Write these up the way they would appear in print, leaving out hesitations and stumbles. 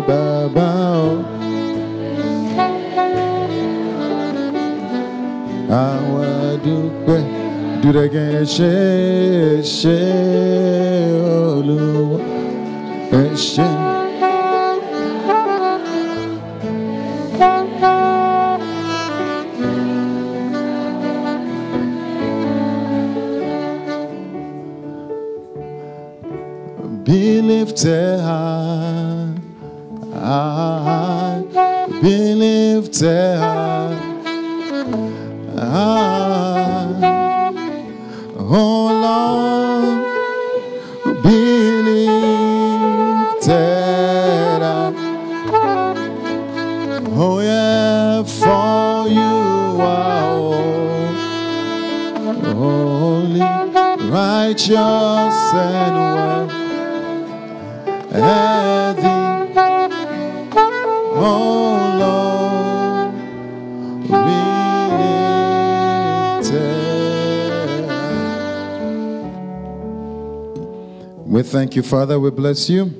Baba. Do it again. Be lifted high, be lifted high. Oh Lord, be lifted up. Oh yeah, for you are holy, righteous and worthy. Oh Lord, be we thank you, Father. We bless you.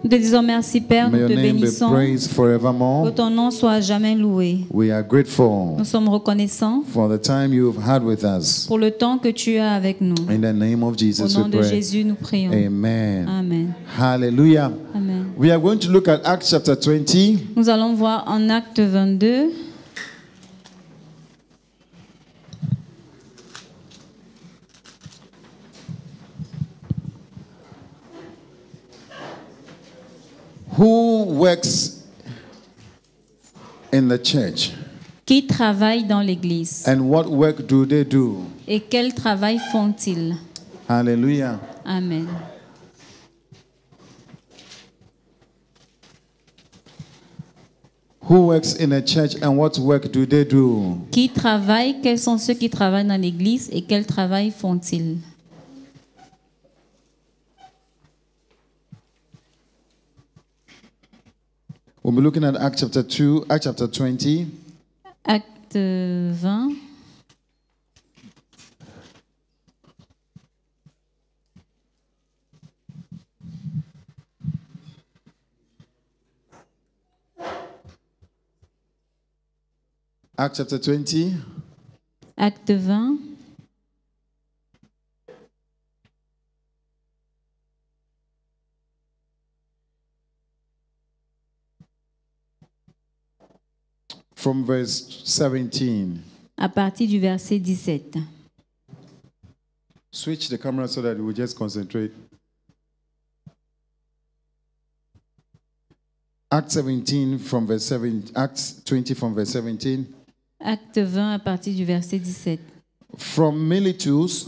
Nous te disons merci, Père. Nous te bénissons. Que ton nom soit à jamais loué. We are grateful. Nous sommes reconnaissants for the time you have had with us. Pour le temps que tu as avec nous. In the name of Jesus, au nom de Jésus, nous prions. Amen. Amen. Hallelujah. Amen. We are going to look at Acts chapter 20. Nous allons voir en Acte 22. Who works in the church? Qui travaille dans l'église? And what work do they do? Et quel travail font-ils? Hallelujah. Amen. Who works in a church and what work do they do? Qui travaille? Quels sont ceux qui travaillent dans l'église et quel travail font-ils? We'll be looking at Acts chapter 2, Acts chapter 20. Acte 20. Acts chapter 20. Acte 20. From verse 17. À partir du verset 17. Switch the camera so that we will just concentrate. Acts 17 from verse 7. Acts 20 from verse 17. Acte 20 à partir du verset 17. From Miletus,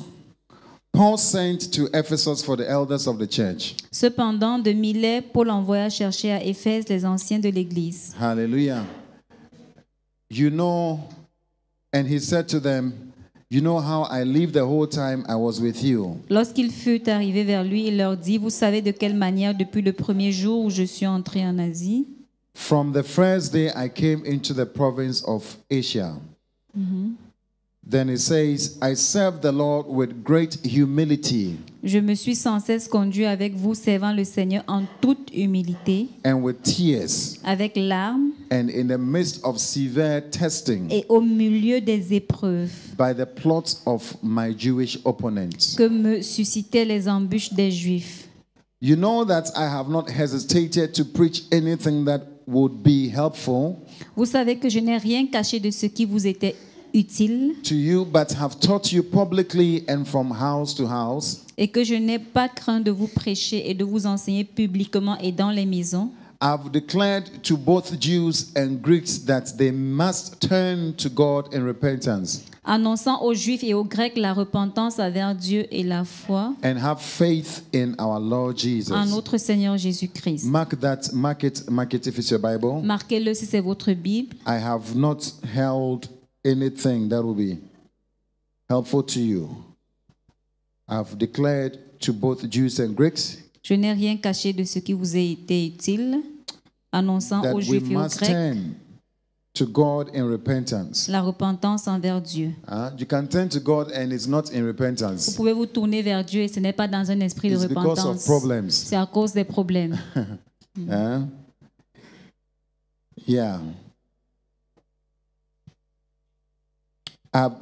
Paul sent to Ephesus for the elders of the church. Cependant, de Milet, Paul envoya chercher à Éphèse les anciens de l'église. Hallelujah. You know, and he said to them, you know how I lived the whole time I was with you. Lorsqu'il fut arrivé vers lui, il leur dit, vous savez de quelle manière depuis le premier jour où je suis entré en Asie? From the first day I came into the province of Asia. Mm-hmm. Then it says, I served the Lord with great humility. Je me suis sans cesse conduit avec vous, servant le Seigneur en toute humilité, and with tears, avec larmes, and in the midst of severe testing, et au milieu des épreuves, by the plots of my Jewish opponents. Que me suscitaient les embûches des Juifs. You know that I have not hesitated to preach anything that would be helpful. Vous savez que je n'ai rien caché de ce qui vous était utile. To you, but have taught you publicly and from house to house. Et que je n'ai pas craint de vous prêcher et de vous enseigner publiquement et dans les maisons. I've declared to both Jews and Greeks that they must turn to God in repentance. Annonçant aux Juifs et aux Grecs la repentance envers Dieu et la foi. And have faith in our Lord Jesus. En notre Seigneur Jésus-Christ. Mark it if it's your Bible. Marquez-le si c'est votre Bible. I have not held anything that will be helpful to you. I've declared to both Jews and Greeks. Je n'ai rien caché de ce qui vous a été utile, annonçant aux Juifs et aux Grecs to God in repentance. La repentance envers Dieu. You can turn to God and it's not in Vous repentance. pouvez vous tourner vers Dieu et ce n'est pas dans un esprit de It's because of repentance. problems. C'est à cause des problèmes. Yeah.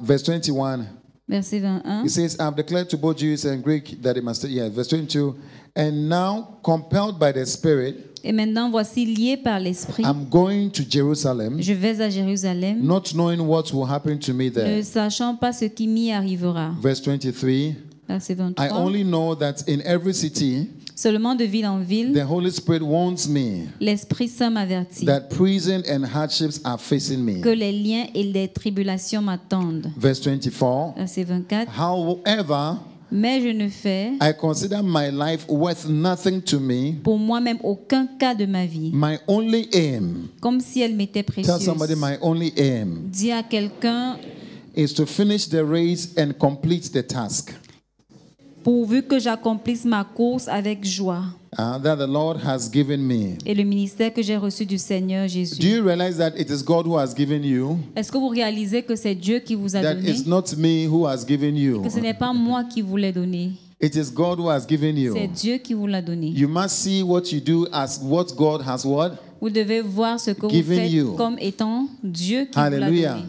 Verse 21. Verset 21. It says, I've declared to both Jews and Greek that it must. Yeah, verse 22. And now, compelled by the Spirit, Et maintenant, voici lié par l'Esprit. I'm going to Jerusalem, Je vais à Jérusalem, not knowing what will happen to me ne there. sachant pas ce qui m'y arrivera. Verse 23. Verset I 23. only know that in every city, Seulement de ville en ville, the Holy Spirit warns me l'Esprit Saint m'avertit that prison and hardships are facing me. que les liens et les tribulations m'attendent. Verse 24. Verset 24. However, Mais je ne fais I consider my life worth nothing to me. pour moi-même aucun cas de ma vie, My only aim, comme si elle m'était tell précieuse. somebody, my only aim Dis à quelqu'un, is to finish the race and complete the task pourvu que j'accomplisse ma course avec joie that the Lord has given me. et le ministère que j'ai reçu du Seigneur Jésus. Do you realize that it is God who has given you? Est-ce que vous réalisez que c'est Dieu qui vous a That donné, it's not me who has given you. que ce n'est pas moi qui vous l'ai donné, It is God who has given c'est you. Dieu qui vous l'a donné. You must see what you do as what God has what? Vous devez voir ce que vous Given faites you. comme étant Dieu qui vous l'a Hallelujah. donné.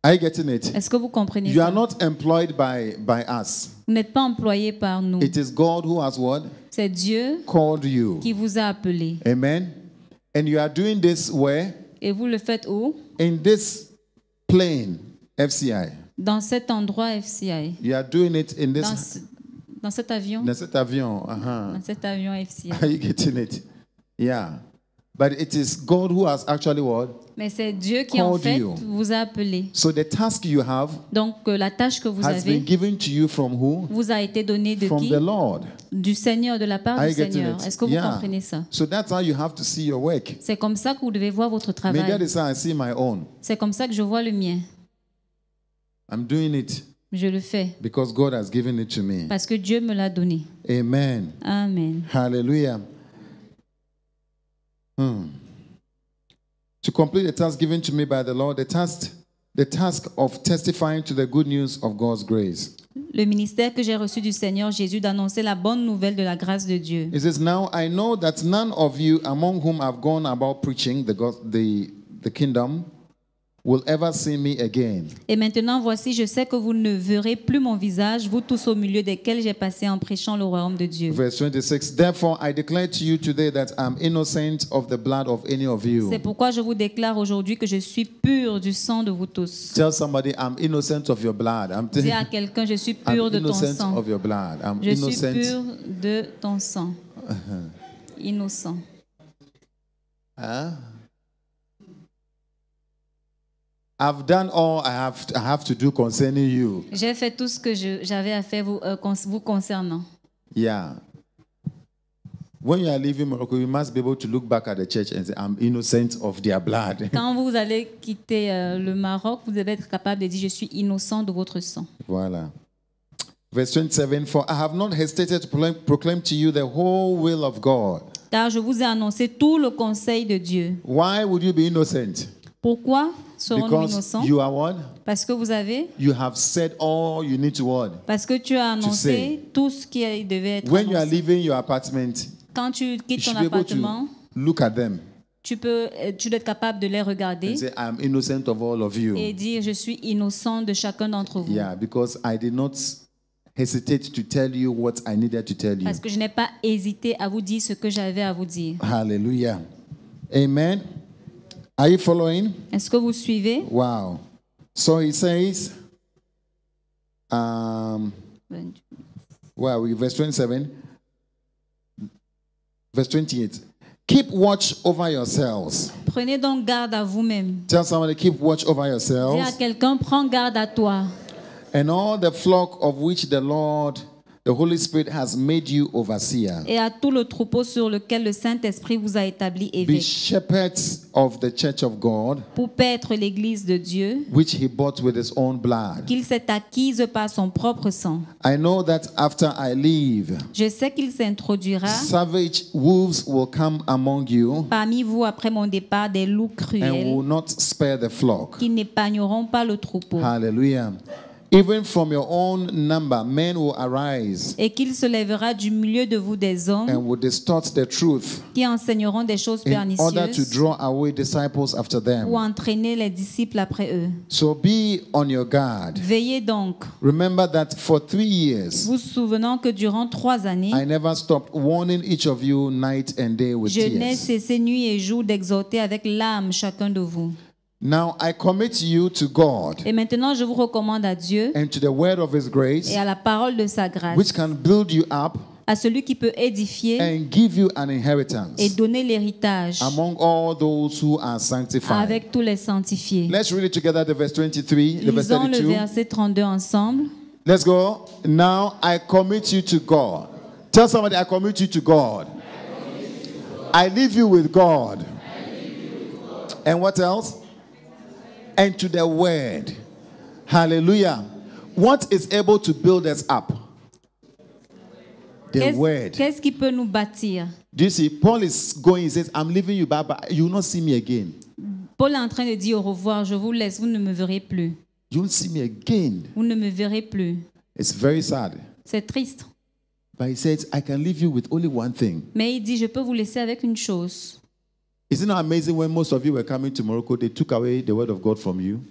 Are you getting it? Est-ce que vous comprenez You ça? are not employed by us. Vous n'êtes pas employé par nous. It is God who has what? C'est Dieu Called you. qui vous a appelé. Amen. And you are doing this where? Et vous le faites où? In this plane, FCI. Dans cet endroit FCI. You are doing it in Dans, this dans cet avion. dans cet avion. Dans cet avion FCI. Are you getting it? Yeah. But it is God who has actually what? Mais c'est Dieu qui en Called fait you. vous a appelé. So the task you have Donc la tâche que vous has been avez given to you from who? vous a été donnée de From qui? the Lord. Du Seigneur, de la part Are du you getting Seigneur. it? Est-ce que vous Yeah. comprenez ça? So that's how you have to see your work. C'est comme ça que vous devez voir votre Maybe that travail. is how I see my own. C'est comme ça que je vois le mien. I'm doing it Je le fais because God has given it to me. parce que Dieu me l'a donné. Amen. Amen. Hallelujah. To complete the task given to me by the Lord, the task of testifying to the good news of God's grace. Le ministère que j'ai reçu du Seigneur Jésus d'annoncer la bonne nouvelle de la grâce de Dieu. It says, now I know that none of you among whom I've gone about preaching the kingdom will ever see me again. Et maintenant, voici, je sais que vous ne verrez plus mon visage, vous tous au milieu desquels j'ai passé en prêchant le royaume de Dieu. Verse 26, therefore I declare to you today that I'm innocent of the blood of any of you. C'est pourquoi je vous déclare aujourd'hui que je suis pur du sang de vous tous. Tell somebody, I'm innocent of your blood. Dis à quelqu'un, je suis pur de ton innocent sang. of your blood. I'm Je suis innocent. pur de ton sang. Innocent. Huh? I've done all I have to do concerning you. J'ai fait tout ce que j'avais à faire vous concernant. Yeah. When you are leaving Morocco, you must be able to look back at the church and say, I'm innocent of their blood. Quand vous allez quitter le Maroc, vous devez être capable de dire, je suis innocent de votre sang. Voilà. Verse 27, for I have not hesitated to proclaim to you the whole will of God. Car je vous ai annoncé tout le conseil de Dieu. Why would you be innocent? Pourquoi serons-nous Because innocents? you are what? Parce que vous avez, You have said all you need to what? parce que tu as say. annoncé tout ce qui devait être When you are annoncé. leaving your apartment, Quand tu you quittes ton should be able appartement, to look at them tu dois être capable de les regarder and say, I'm innocent of all of you. et dire, je suis innocent de chacun d'entre vous. Yeah, because I did not hesitate to tell you what I needed to tell you. Parce que je n'ai pas hésité à vous dire ce que j'avais à vous dire. Hallelujah. Amen. Are you following? Est-ce que vous suivez? Wow. So he says, where are we? Verse 27. Verse 28. Keep watch over yourselves. Prenez donc garde à vous-même. Tell somebody, keep watch over Dis à yourselves. quelqu'un, prends garde à toi. And all the flock of which the Lord the Holy Spirit has made you overseer. et à tout le troupeau sur lequel le Saint-Esprit vous a établi Be évêque, shepherds of the church of God, pour paître l'Église de Dieu, which he bought with his own blood. qu'il s'est acquise par son propre sang. I know that after I leave, Je sais qu'il s'introduira savage wolves will come among you parmi vous après mon départ des loups and cruels will not spare the flock. qui n'épargneront pas le troupeau, Hallelujah. Even from your own number, men will arise et qu'il se lèvera du milieu de vous des hommes and will distort the truth qui enseigneront des choses in order to pernicieuses draw away disciples after ou them. entraîner les disciples après eux. So be on your guard. Veillez donc, Remember that for 3 years, vous souvenant que durant 3 années, I never stopped warning each of you night and day with je n'ai tears. cessé nuit et jour d'exhorter avec l'âme chacun de vous. Now I commit you to God Et maintenant, je vous recommande à Dieu and to the word of his grace, et à la parole de sa grâce, which can build you up à celui qui peut édifier and give you an et inheritance donner l'héritage among all those who are sanctified. avec tous les sanctifiés. Let's read it together, the verse 23, the verse Lisons le 32. verset 32 ensemble. Let's go. Now I commit you to God. Tell somebody, I commit you to God. I leave you with God. And what else? And to the word. Hallelujah. What is able to build us up? The word. Qu'est-ce qui peut nous bâtir? Do you see? Paul is going, he says, I'm leaving you, but you will not see me again. Paul est en train de dire au revoir, je vous laisse, vous ne me verrez plus. You won't see me again. Vous ne me verrez plus. It's very sad. C'est triste. But he says, I can leave you with only one thing. Mais il dit, je peux vous laisser avec une chose. Isn't it amazing when most of you were coming to Morocco, they took away the word of God from you?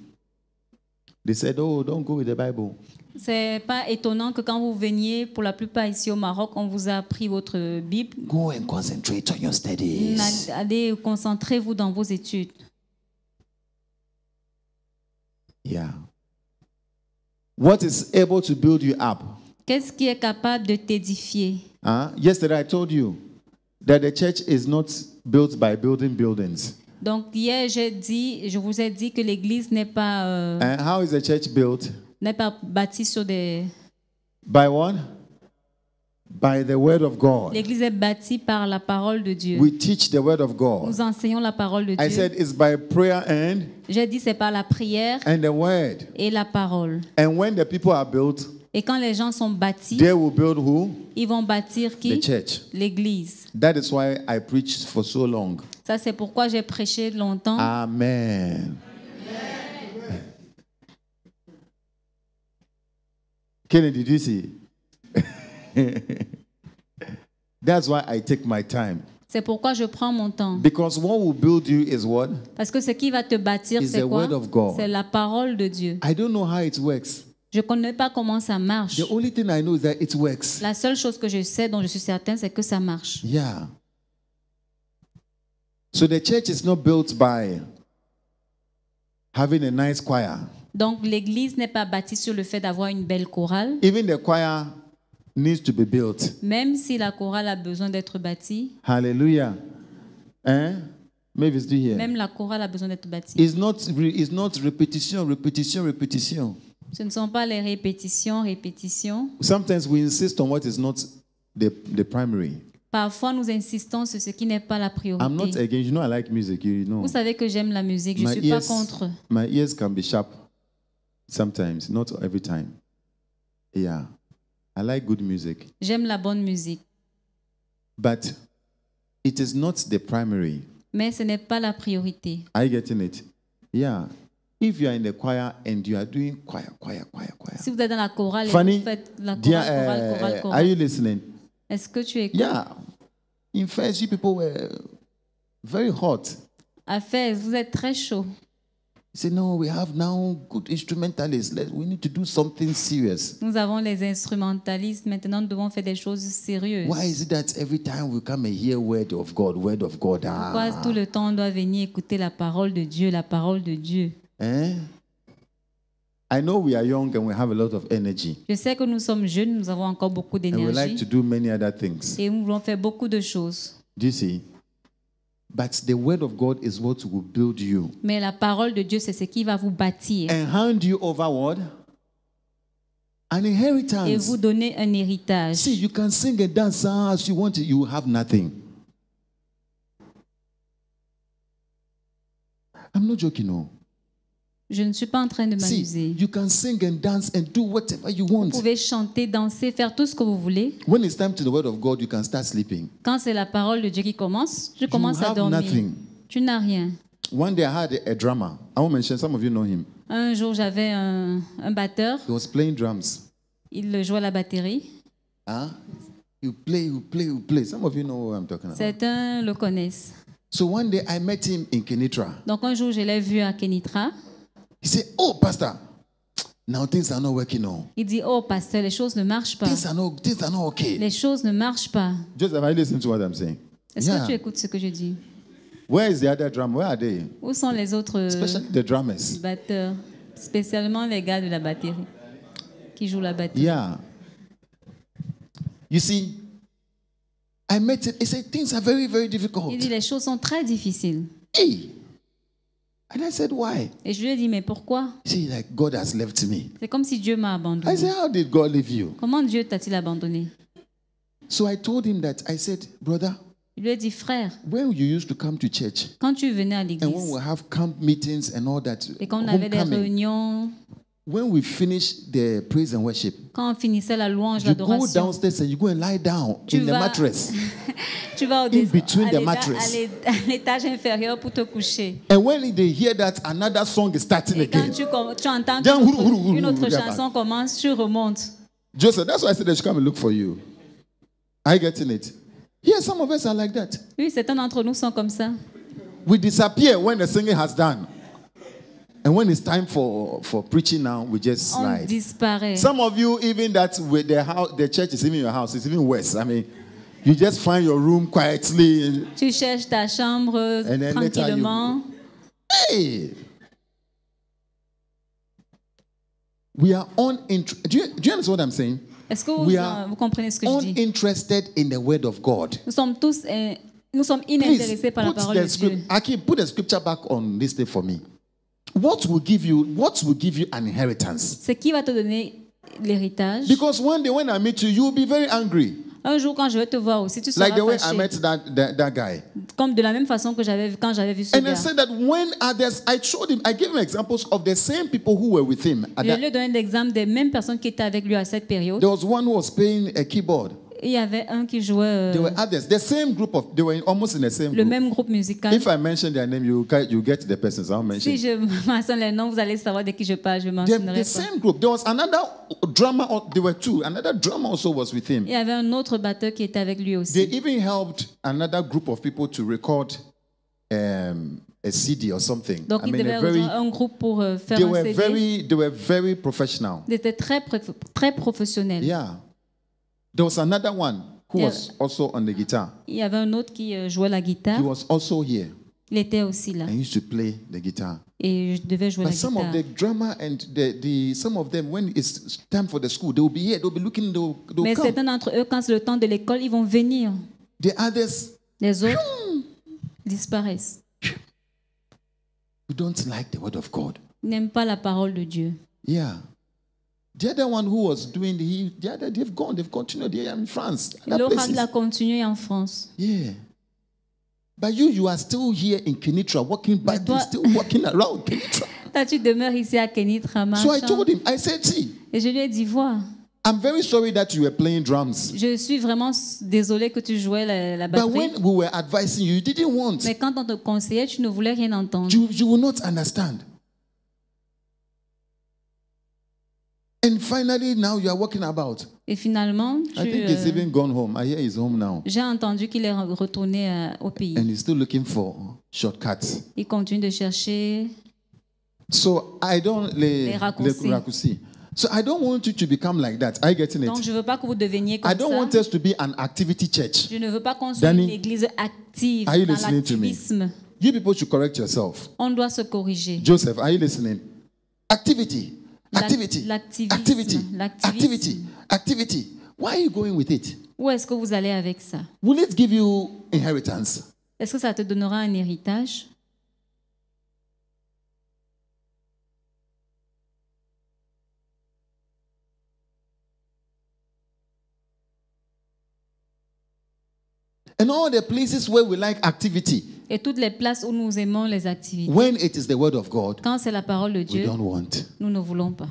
They said, oh, don't go with the Bible. C'est pas étonnant que quand vous veniez, pour la plupart ici au Maroc, on vous a pris votre Bible. Go and concentrate on your studies. Allez, concentrez-vous dans vos études. Yeah. What is able to build you up? Qu'est-ce qui est capable de t'édifier? Yesterday I told you that the church is not built by building buildings. Donc hier, je vous ai dit que l'église n'est pas And how is the church built? bâtie sur des... By what? By the word of God. L'église est bâtie par la parole de Dieu. We teach the word of God. Nous enseignons la parole de I Dieu. said it's by prayer J'ai dit c'est par la prière and the word. et la parole. And when the people are built, Et quand les gens sont bâtis, they will build who? ils vont bâtir qui? The church. L'église. That is why I preached for so long. Ça, c'est pourquoi j'ai prêché longtemps. Amen. Kennedy, did you see? That's why I take my time. C'est pourquoi je prends mon temps. Because what will build you is what? Parce que ce qui va te bâtir, Is c'est the quoi? word of God. C'est la parole de Dieu. I don't know how it works. Je ne connais pas comment ça marche. The only thing I know is that it works. La seule chose que je sais, dont je suis certain, c'est que ça marche. Yeah. So the church is not built by having a nice choir. Donc l'église n'est pas bâtie sur le fait d'avoir une belle chorale. Even the choir needs to be built. Même si la chorale a besoin d'être bâtie, Hallelujah. Maybe it's still here. même la chorale a besoin d'être bâtie. It's not repetition. Ce ne sont pas les répétitions. Sometimes we insist on what is not the primary. Parfois, nous insistons sur ce qui n'est pas la I'm not priorité. against, you know I like music, you know. Vous savez que j'aime la musique, je ne suis pas contre. My ears can be sharp sometimes, not every time. Yeah. I like good music. J'aime la bonne musique. But it is not the primary. Mais ce n'est pas la priorité. Are you getting it? Yeah. If you are in the choir and you are doing choir. Si vous êtes dans la chorale et Fanny, vous faites la dear, chorale. are you listening? Est-ce que tu écoutes? Yeah. In first, you people were very hot. À Fès, vous êtes très chaud. You say, no, we have now good instrumentalists. We need to do something serious. Nous avons les instrumentalistes. Maintenant, nous devons faire des choses sérieuses. Why is it that every time we come and hear word of God? Pourquoi tout le temps on doit venir écouter la parole de Dieu, la parole de Dieu? I know we are young and we have a lot of energy. Je sais que nous sommes jeunes, nous avons encore beaucoup And we like d'énergie to do many other things. et nous voulons faire beaucoup de choses. Do you see? But the word of God is what will build you. Mais la parole de Dieu, c'est ce qui va vous bâtir And hand you over what? An et inheritance. vous donner un héritage. See, you can sing and dance as you want, you will have nothing. I'm not joking, no. Je ne suis pas en train de See, m'amuser. you can sing and dance and do whatever you Vous want. pouvez chanter, danser, faire tout ce que vous voulez. When it's time to the word of God, you can start sleeping. Quand c'est la parole de Dieu qui commence, je You commence à have dormir. nothing. Tu n'as rien. One day I had a drummer. I won't mention, some of you know him. Un jour, j'avais un batteur. He was playing drums. Il jouait la batterie. Huh? You play, you play, you play. Some of you know what I'm talking about. Certains le connaissent. So one day I met him in Kenitra. Donc un jour, je l'ai vu à Kenitra. He said, "Oh, pastor, now things are not working. No, Il dit, oh pasteur, les choses ne marchent pas. things are not okay." Les choses ne marchent pas. Joseph, are you listening to what I'm saying? Est-ce que tu écoutes ce que je dis? Where is the other drum? Where are they? Où sont les autres Especially the drummers. batteurs? Spécialement les gars de la batterie qui jouent la batterie. Yeah. You see, I met it. He said things are very, very difficult. Il dit, les choses sont très difficiles. Hey. And I said, why? Et je lui ai dit, mais pourquoi? See, like God has left me. C'est comme si Dieu m'a I abandonné. said, how did God leave you? Comment Dieu t'a-t-il abandonné? So I told him that. I said, brother, Je lui ai dit, frère, when you used to come to church quand tu venais à and when l'église we have camp meetings and all that, et quand on avait des homecoming, réunions, when we finish the praise and worship, quand on finissait la louange, you go l'adoration, downstairs and you go and lie down Tu in the vas- mattress. tu vas au in between the à mattress. à l'étage inférieur pour te coucher. And when they hear that, another song is starting Et quand again. tu entends Then, une autre yeah, chanson commence, tu remontes. Joseph, that's why I said they should come and look for you. Are you getting it? Yeah, some of us are like that. Oui, certains d'entre nous sont comme ça. We disappear when the singing has done. And when it's time for preaching now, we just On slide. disparaît. Some of you, even that with the church is even your house, it's even worse. I mean, you just find your room quietly. Tu cherches ta chambre And then later tranquillement. Hey! We are uninterested. Do you understand what I'm saying? Est-ce que We are vous comprenez ce que je dis? Uninterested in the word of God. Nous sommes tous nous sommes Please inintéressés par la put parole the de Dieu. Aki, put the scripture back on this day for me. What will give you an inheritance? C'est qui va te donner l'héritage? Because one day when I meet you, you will be very angry. Un jour, quand je vais te voir aussi, tu seras Like the way I fâché. met that guy. Comme de la même façon que quand j'avais vu ce And I gars. said that when others, I gave him examples of the same people who were with him. Je lui ai donné l'exemple des mêmes personnes qui étaient avec lui à cette période. There was one who was playing a keyboard. Et il y avait un qui jouait There were others. The same group they were almost in the same le group. même groupe musical. If I mention their name, you get the persons. I'll mention. Si je mentionne les noms, vous allez savoir de qui je parle. Je ne mentionnerai The pas. same group. There was another drummer. There were two. Another drummer also was with him. Il y avait un autre batteur qui était avec lui They aussi. even helped another group of people to record a CD or something. Donc, I il mean, devait rejoindre un groupe pour faire un CD. they were very professional. Ils étaient très professionnels. Yeah. There was another one who Yeah. was also on the guitar. Il y avait un autre qui jouait la He guitare. was also here Il était aussi là. and he used to play the guitar. Et je devais jouer la But some of guitare. the drummer and some of them, when it's time for the school, they will be here. They'll be looking. They'll Mais come. certains d'entre eux, quand c'est le temps de l'école, ils vont venir. The others, Les autres disparaissent. who don't like the word of God. Ils n'aiment pas la parole de Dieu. Yeah. The other one who was doing the other, they've gone. They've continued. They are in France. Other L'autre places. a continué en France. Yeah. But you are still here in Kenitra, walking back, toi- still walking around Kenitra. Toi, tu demeures ici à Kenitra, So I marchant. told him, I said, see, Et je lui ai dit, vois, I'm very sorry that you were playing drums. je suis vraiment désolée que tu jouais la But batterie. when we were advising you, you didn't want. Mais quand on te conseillait, tu ne voulais rien entendre. You will not understand. And finally, now you are walking about. Et finalement, I think he's even gone home. I hear he's home now. j'ai entendu qu'il est retourné au pays. And he's still looking for shortcuts. Il continue de chercher. So I don't Les raccourcis. raccourcis. So I don't want you to become like that. Are you getting Donc, it? je ne veux pas que vous deveniez comme I don't ça. want us to be an activity church. Je ne veux pas qu'on soit Danny, une église active are you dans listening to me? l'activisme. You people should correct yourself. On doit se corriger. Joseph, are you listening? Activity. Activity. L'activisme. Activity. L'activisme. Activity. Activity. Why are you going with it? Où est-ce que vous allez avec ça? Will it give you inheritance? Est-ce que ça te donnera un héritage? And all the places where we like activity, Et toutes les places où nous aimons les activités, when it is the word of God, quand c'est la parole de we Dieu, don't want. nous ne voulons pas.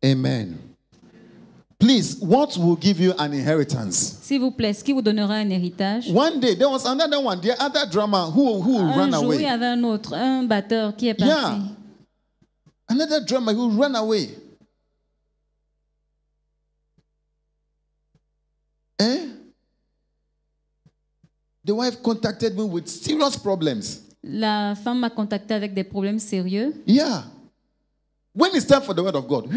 Amen. Please, what will give you an inheritance? S'il vous plaît, ce qui vous donnera un héritage. One day, there was another one, the other drummer who Un ran jour, il y away. avait un autre, un batteur qui est parti. Yeah. Another drummer who ran away. Eh? The wife contacted me with serious problems. La femme m'a contacté avec des problèmes sérieux. Yeah. When it's time for the word of God.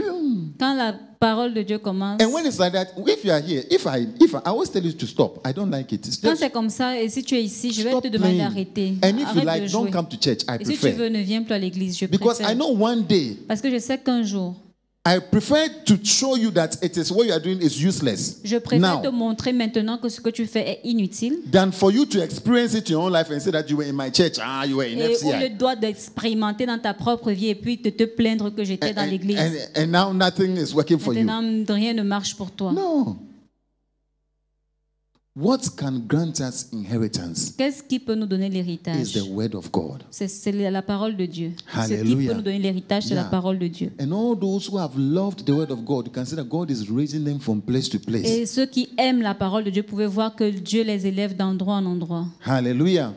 Quand la parole de Dieu commence, And when it's like that, if you are here, if I always tell you to stop, I don't like it. It's quand just c'est comme ça, et si tu es ici, je vais stop te demander playing. d'arrêter. And if you Arrête like, de don't jouer. come to church. I Et si tu prefer. veux, ne viens plus à l'église. Je Because I préfère. know one day, Parce que je sais qu'un jour, I prefer to show you that it is what you are doing is useless. je préfère Now, te montrer maintenant que ce que tu fais est inutile. than for you to experience it in your own life and say that you were in my church, you were in Et au FCI. lieu de d'expérimenter dans ta propre vie et puis de te plaindre que j'étais dans l'église. And now nothing is working for you. Maintenant, rien ne marche pour toi. No. What can grant us inheritance Qu'est-ce qui peut nous donner is l'héritage? the word of God. C'est la parole de Dieu. Ce qui Hallelujah. peut nous donner l'héritage, c'est la Yeah. parole de Dieu. And all those who have loved the word of God, you can see that God is raising them from place to place. Et ceux qui aiment la parole de Dieu, vous pouvez voir que Dieu les élève d'endroit en endroit. Hallelujah.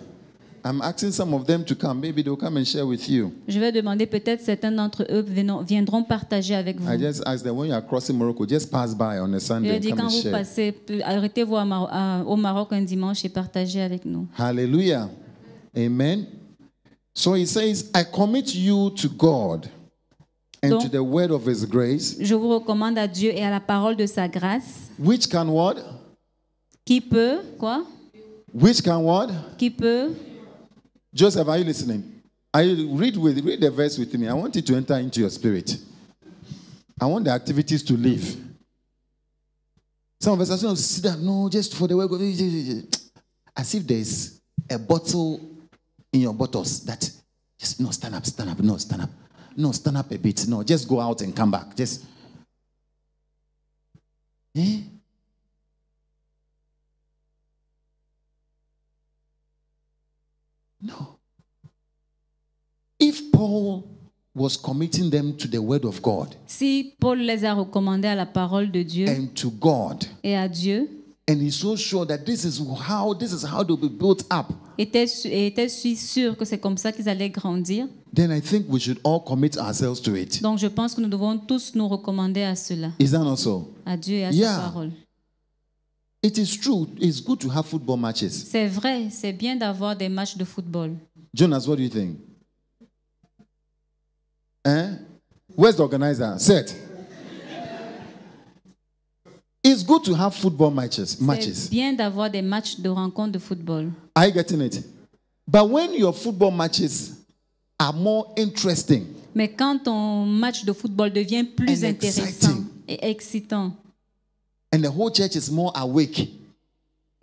I'm asking some of them to come. Maybe they'll come and share with you. Je vais demander, peut-être certains d'entre eux viendront partager avec vous. I just ask them when you are crossing Morocco, just pass by on a Je Sunday leur and dis, come quand and vous share. passez, arrêtez-vous au Maroc un dimanche et partagez avec nous. Hallelujah. Amen. So he says, I commit you to God and Donc, to the word of his grace, Je vous recommande à Dieu et à la parole de sa grâce, which can what? qui peut, quoi? Which can what? Qui peut, Joseph, are you listening? Read the verse with me. I want it to enter into your spirit. I want the activities to live. Some of us are saying, sit down. No, just for the word. As if there's a bottle in your bottles that just, no, stand up, no, stand up. No, stand up a bit. No, just go out and come back. Just. Eh? No. If Paul was committing them to the word of God si Paul les a recommandés à la parole de Dieu and to God, et à Dieu, and he's so sure that this is how they'll be built up, était sûr que c'est comme ça qu'ils allaient grandir, then I think we should all commit ourselves to it. donc je pense que nous devons tous nous recommander à cela, Is that not so? à Dieu et à Yeah. sa parole. It is true. It's good to have football matches. C'est vrai, c'est bien d'avoir des matchs de football. Jonas, what do you think? Where's the organizer? Set. It's good to have football matches. C'est bien d'avoir des matchs de rencontres de football. Are you getting it? But when your football matches are more interesting, Mais quand ton match de football devient plus And intéressant exciting. et excitant, and the whole church is more awake,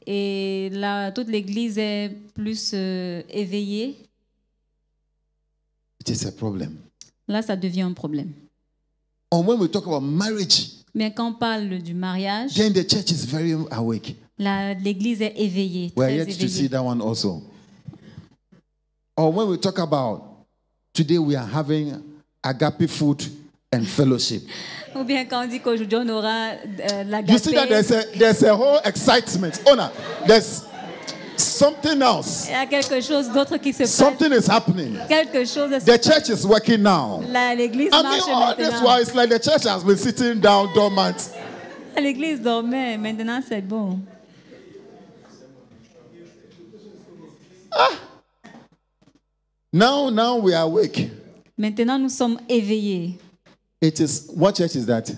et là, toute l'église est plus éveillée, it is a problem. là, ça devient un problème. Or when we talk about marriage, Mais quand on parle du mariage, then the church is very awake. l'église est éveillée, We are très yet to see éveillée. that one also. Or when we talk about today we are having agape food and fellowship. Ou bien quand on dit qu'aujourd'hui on aura You see that l'agapé, there's a whole excitement. Oh no, there's something else. il y a quelque chose d'autre qui se passe. Something is happening. Quelque chose se The church is working now. L'église I mean, marche all this maintenant. while it's like the church has been sitting down dormant. L'église dormait, maintenant c'est bon. Now we are awake. Maintenant nous sommes éveillés. It is, what church is that?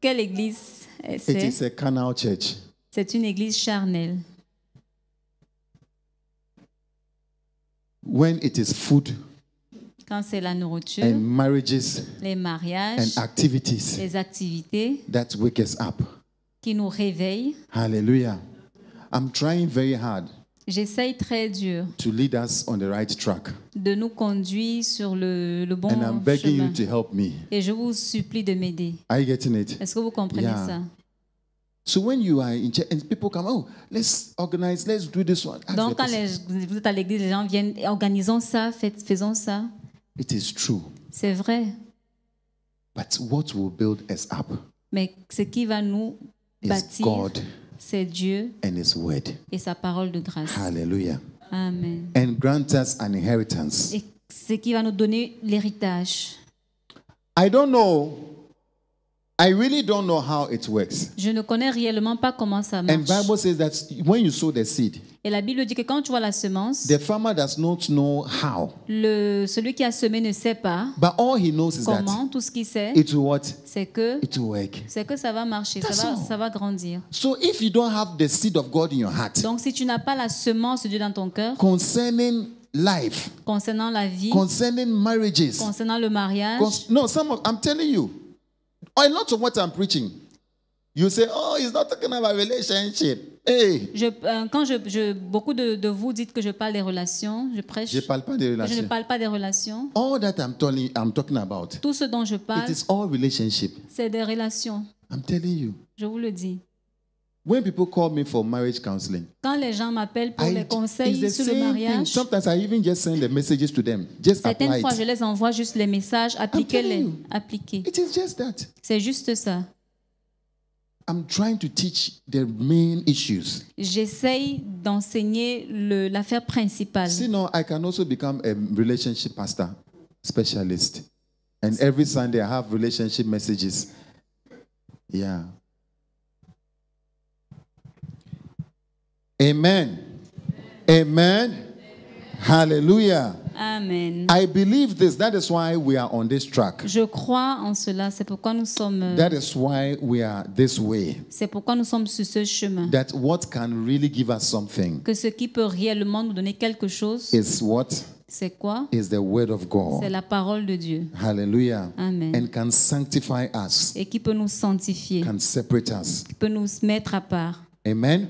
Quelle église It c'est? is a carnal church. C'est une église charnelle. When it is food Quand c'est la nourriture, and marriages les mariages, and activities les activités that wake us up. qui nous réveillent. Hallelujah. I'm trying very hard J'essaye très dur to lead us on the right track. de nous conduire sur le bon And I'm begging you chemin. to help me. Et je vous supplie de m'aider. Are you getting it? Est-ce que vous comprenez Yeah. ça? So when you are in church and people come, oh, let's organize, let's do this one. Ask Donc, the quand person. vous êtes à l'église, les gens viennent, organisons ça, faisons ça. It is true. C'est vrai. But what will build us up Mais ce qui va nous is bâtir, God c'est Dieu and His Word. et sa parole de grâce. Hallelujah. Amen. And grant us an inheritance. Et ce qui va nous donner l'héritage. I don't know. I really don't know how it works. Je ne connais réellement pas comment ça And marche. Bible says that when you sow the seed, Et la Bible dit que quand tu vois la semence, the farmer does not know how. celui qui a semé ne sait pas But all he knows is that comment. Tout ce qu'il sait, it will what? c'est que It will work. ça va marcher, That's all. ça va grandir. So if you don't have the seed of God in your heart Donc si tu n'as pas la semence de Dieu dans ton cœur, concerning life, concernant la vie, concerning marriages, concernant le mariage, I'm telling you, a lot of what I'm preaching, you say, oh, he's not talking about relationship. Hey, beaucoup de vous dites que je parle des relations, je prêche. je parle pas des Je ne relations. parle pas des relations. All that I'm talking about, Tout ce dont je it parle, is all relationship. c'est des relations. I'm telling you. Je vous le dis. When people call me for marriage counseling, Quand les gens m'appellent pour les it's conseils the sur le same thing. mariage, Sometimes I even just send the messages to them. Just certaines apply fois, je it. les envoie juste les messages, telling appliquez-les. you. Appliquez. It is just that. C'est juste ça. I'm trying to teach the main issues. J'essaye d'enseigner l'affaire principale. See, now I can also become a relationship pastor specialist. And every Sunday I have relationship messages. Yeah. Amen. Amen. Hallelujah. Amen. I believe this. That is why we are on this track. Je crois en cela. C'est pourquoi nous sommes. That is why we are this way. C'est pourquoi nous sommes sur ce chemin. That what can really give us something Que ce qui peut réellement nous donner quelque chose, is what c'est quoi? is the word of C'est God. la parole de Dieu. Hallelujah. Amen. And can sanctify us, Et qui peut nous sanctifier, can separate us. qui peut nous mettre à part. Amen.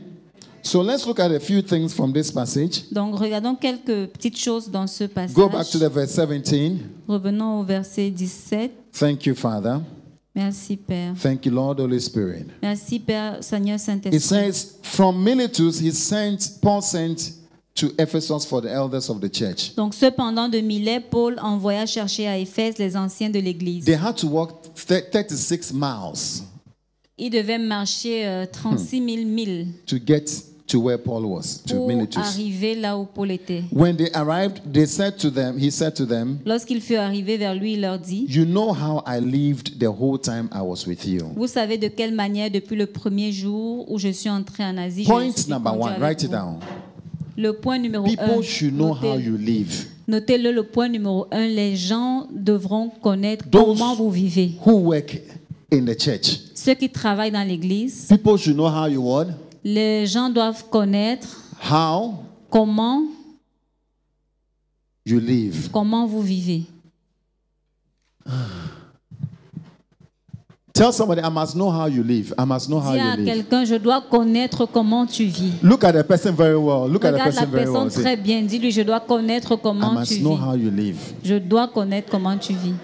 So let's look at a few things from this passage. Donc, regardons quelques petites choses dans ce passage. Go back to the verse 17. Revenons au verset 17. Thank you, Father. Merci, Père. Thank you, Lord, Holy Spirit. Merci, Père, Seigneur It Saint-Esprit. says, from Miletus, Paul sent to Ephesus for the elders of the church. Donc, cependant, de Milet, Paul envoya chercher à Éphèse les anciens de l'Église. They had to walk 36 miles Ils devaient marcher 36 000 milles to get to where Paul was, to pour Miletus. arriver là où Paul était. When they arrived, he said to them, Lorsqu'il fut arrivé vers lui, il leur dit, you know how I lived the whole time I was with you. vous savez de quelle manière, depuis le premier jour où je suis entré en Asie, je Point suis number conduit one, avec write it vous. down. Le point numéro People 1, should know how you live. notez-le, le point numéro 1, les gens devront connaître Those comment vous vivez. who work in the church, Ceux qui travaillent dans l'église, people should know how you what? les gens doivent connaître How comment you live. vous vivez. Tell somebody, I must know how you live. I must know how Dis you à live. quelqu'un, je dois connaître comment tu vis. Look at the person very well. Look at the Regarde la person very well. personne très Say, bien. Dis-lui, je dois connaître I comment tu must know vis. how you live. Je dois connaître comment tu vis.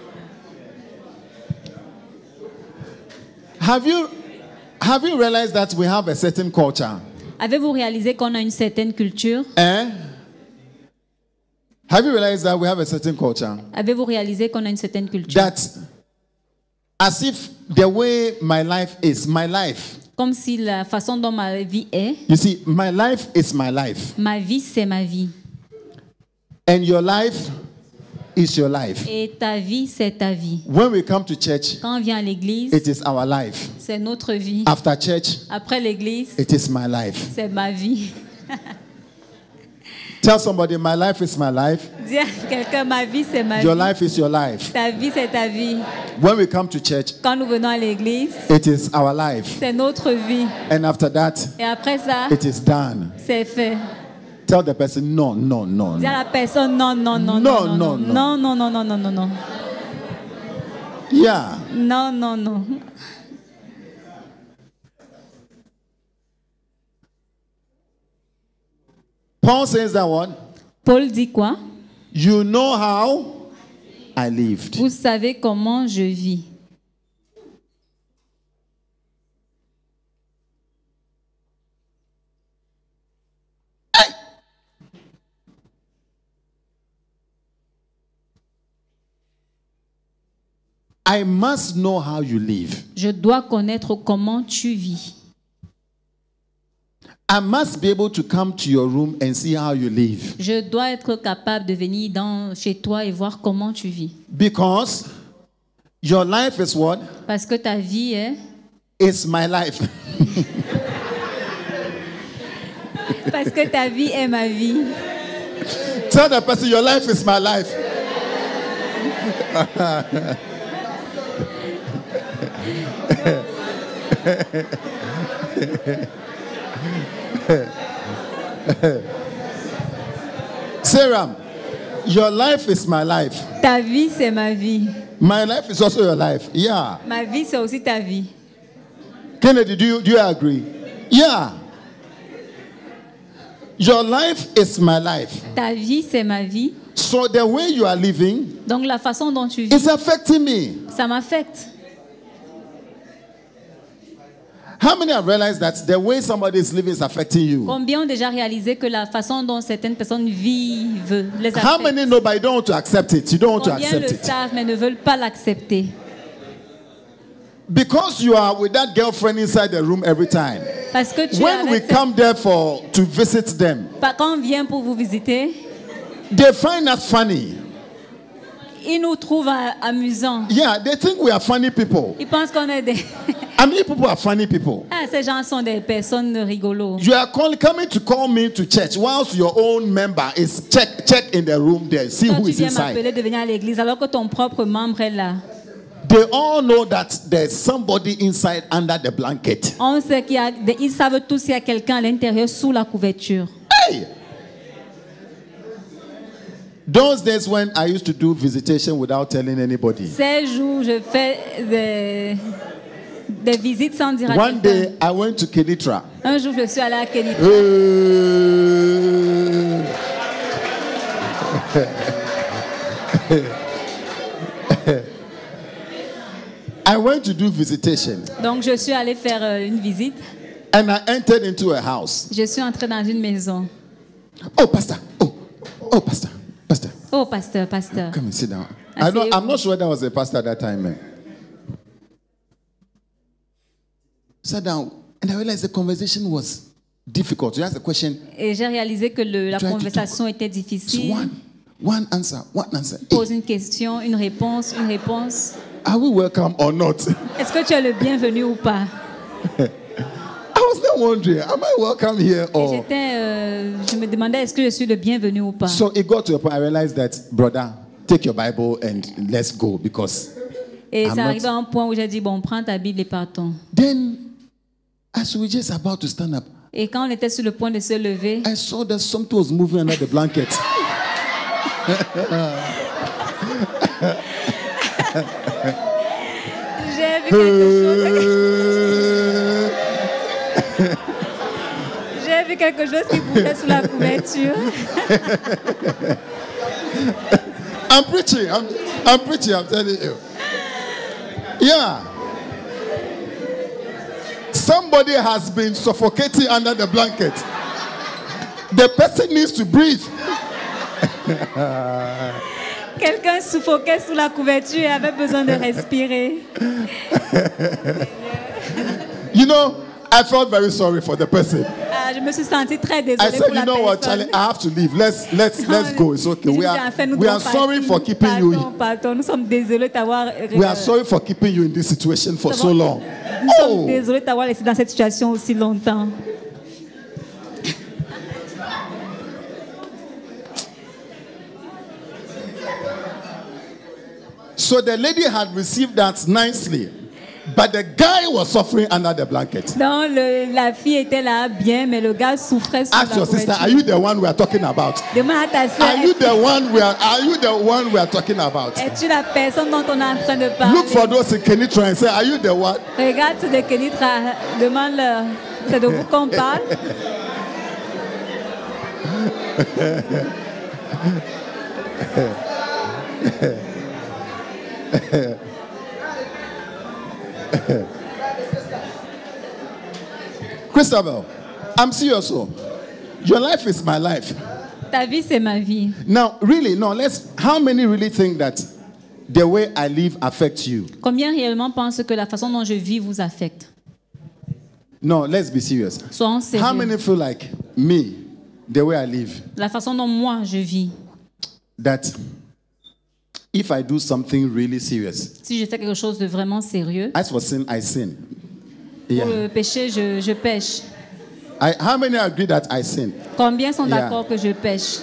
Have you realized that we have a certain culture? Avez-vous réalisé qu'on a une certaine culture? Eh? Have you realized that we have a certain culture? Avez-vous réalisé qu'on a une certaine culture? That as if the way my life is, my life. Comme si la façon dont ma vie est, You see, my life is my life. ma vie, c'est ma vie. And your life is your life. Et ta vie, c'est ta vie. When we come to church, Quand on vient à l'église, it is our life. c'est notre vie. After church, Après l'église, it is my life. c'est ma vie. Tell somebody, my life is my life. Dis à quelqu'un, ma vie, c'est ma Your vie. life is your life. Ta vie, c'est ta vie. When we come to church, Quand nous venons à l'église, it is our life. c'est notre vie. And after that, Et après ça, it is done. c'est fait. Tell the person, no, no, no, Dis à no. la personne, non, non, non, Non, non, non, non, non, non, non, non, non, non, Yeah. non, non, non. Paul says that one. Paul dit quoi? You know how I lived. Vous savez comment je vis. I must know how you live. Je dois connaître comment tu vis. I must be able to come to your room and see how you live. Je dois être capable de venir chez toi et voir comment tu vis. Because your life is what? Parce que ta vie est... It's my life. Parce que ta vie est ma vie. Tell the person, your life is my life. Sarah, your life is my life. Ta vie, c'est ma vie. My life is also your life. Yeah. Ma vie, c'est aussi ta vie. Kennedy, do you agree? Yeah. Your life is my life. Ta vie, c'est ma vie. So the way you are living, donc la façon dont tu vis, is affecting me. Ça m'affecte. How many have realized that the way somebody is living is affecting you? Combien ont déjà réalisé que la façon dont certaines personnes vivent les affecte? How many know but you don't want to accept it? You don't want to accept it. Combien le savent mais ne veulent pas l'accepter? Because you are with that girlfriend inside the room every time. Parce que tu when we come there to visit them, quand on vient pour vous visiter, they find us funny. Ils nous trouvent amusants. Yeah, they think we are funny people. Ils pensent qu'on est des... I mean, people are funny people. Ah, ces gens sont des personnes rigolos. You are coming to call me to church whilst your own member is check in the room there, see who is inside. Tu viens m'appeler de venir à l'église alors que ton propre membre est là. They all know that there's somebody inside under the blanket. On sait ils savent tous qu'il y a quelqu'un à l'intérieur sous la couverture. Hey! Those days when I used to do visitation without telling anybody. Ces jours, je fais des visites sans dire à One day I went to Kenitra. Un jour, je suis allé à Kenitra. I went to do visitation. Donc, je suis allé faire une visite. And I entered into a house. Je suis entré dans une maison. Oh, pastor. Oh, pastor. Pastor. Oh, pasteur. Come and sit down. I'm not sure that was a pastor at that time, man. Sat down, and I realized the conversation was difficult. You asked the question. Et j'ai réalisé que la conversation était difficile. One answer. Pose une question, une réponse. Are we welcome or not? Est-ce que tu es le bienvenu ou pas? I was not wondering, am I welcome here or? Je me demandais est-ce que je suis le bienvenu ou pas. So it got to a point I realized that, brother, take your Bible and let's go because. Et ça arrive à un point où j'ai dit bon, prends ta Bible et partons. Then, as we were just about to stand up. Et quand on était sur le point de se lever, I saw that something was moving under the blanket. J'ai vu quelque chose. J'ai vu quelque chose qui bougeait sous la couverture. I'm preaching, I'm telling you. Yeah. Somebody has been suffocating under the blanket. The person needs to breathe. Quelqu'un suffoquait sous la couverture et avait besoin de respirer. You know, I felt very sorry for the person. Je me suis senti très désolée I said, pour la you know what, personne. Charlie, I have to leave. Let's go. It's okay. We are sorry for keeping you. Nous sommes désolés d'avoir. We are sorry for keeping you in this situation for so long. Nous sommes désolés d'avoir laissé dans cette situation aussi longtemps. So the lady had received that nicely, but the guy was suffering under the blanket. Donc la fille était là bien, mais le gars souffrait sous la couverture. Ask your sister, are you the one we are talking about? Demande à ta sœur. Are you the one we are talking about? Es-tu la personne dont on est en train de parler? Look for those in Kenitra and say, are you the one? Regarde ceux de Kenitra, demande-leur, c'est de vous qu'on parle. Christabel, I'm serious. So, your life is my life. Ta vie, c'est ma vie. Now, really, no, how many really think that the way I live affects you? Combien réellement pensent que la façon dont je vis vous affecte? No, let's be serious. Soyons sérieux. How many feel like me, the way I live, La façon dont moi je vis. that if I do something really serious, Si je fais quelque chose de vraiment sérieux, as for sin, I sin. pour Yeah. le péché, je pêche. How many agree that I sin? Combien sont Yeah. d'accord que je pêche?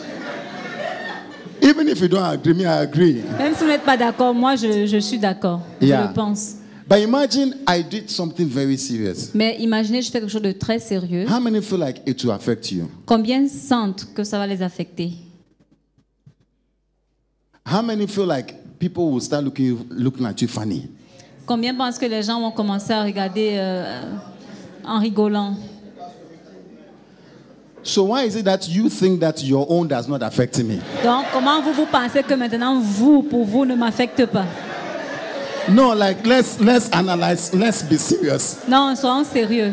Even if you don't agree, me, I agree. Même si vous n'êtes pas d'accord, moi je suis d'accord. Yeah. Je le pense. But imagine I did something very serious. Mais imaginez, je fais quelque chose de très sérieux. How many feel like it will affect you? Combien sentent que ça va les affecter? How many feel like people will start looking at you funny? Combien pensent que les gens vont commencer à regarder en rigolant? So why is it that you think that your own does not affect me? Donc, comment vous pensez que maintenant pour vous, ne m'affecte pas? No, like let's analyze, let's be serious. Non, soyons sérieux.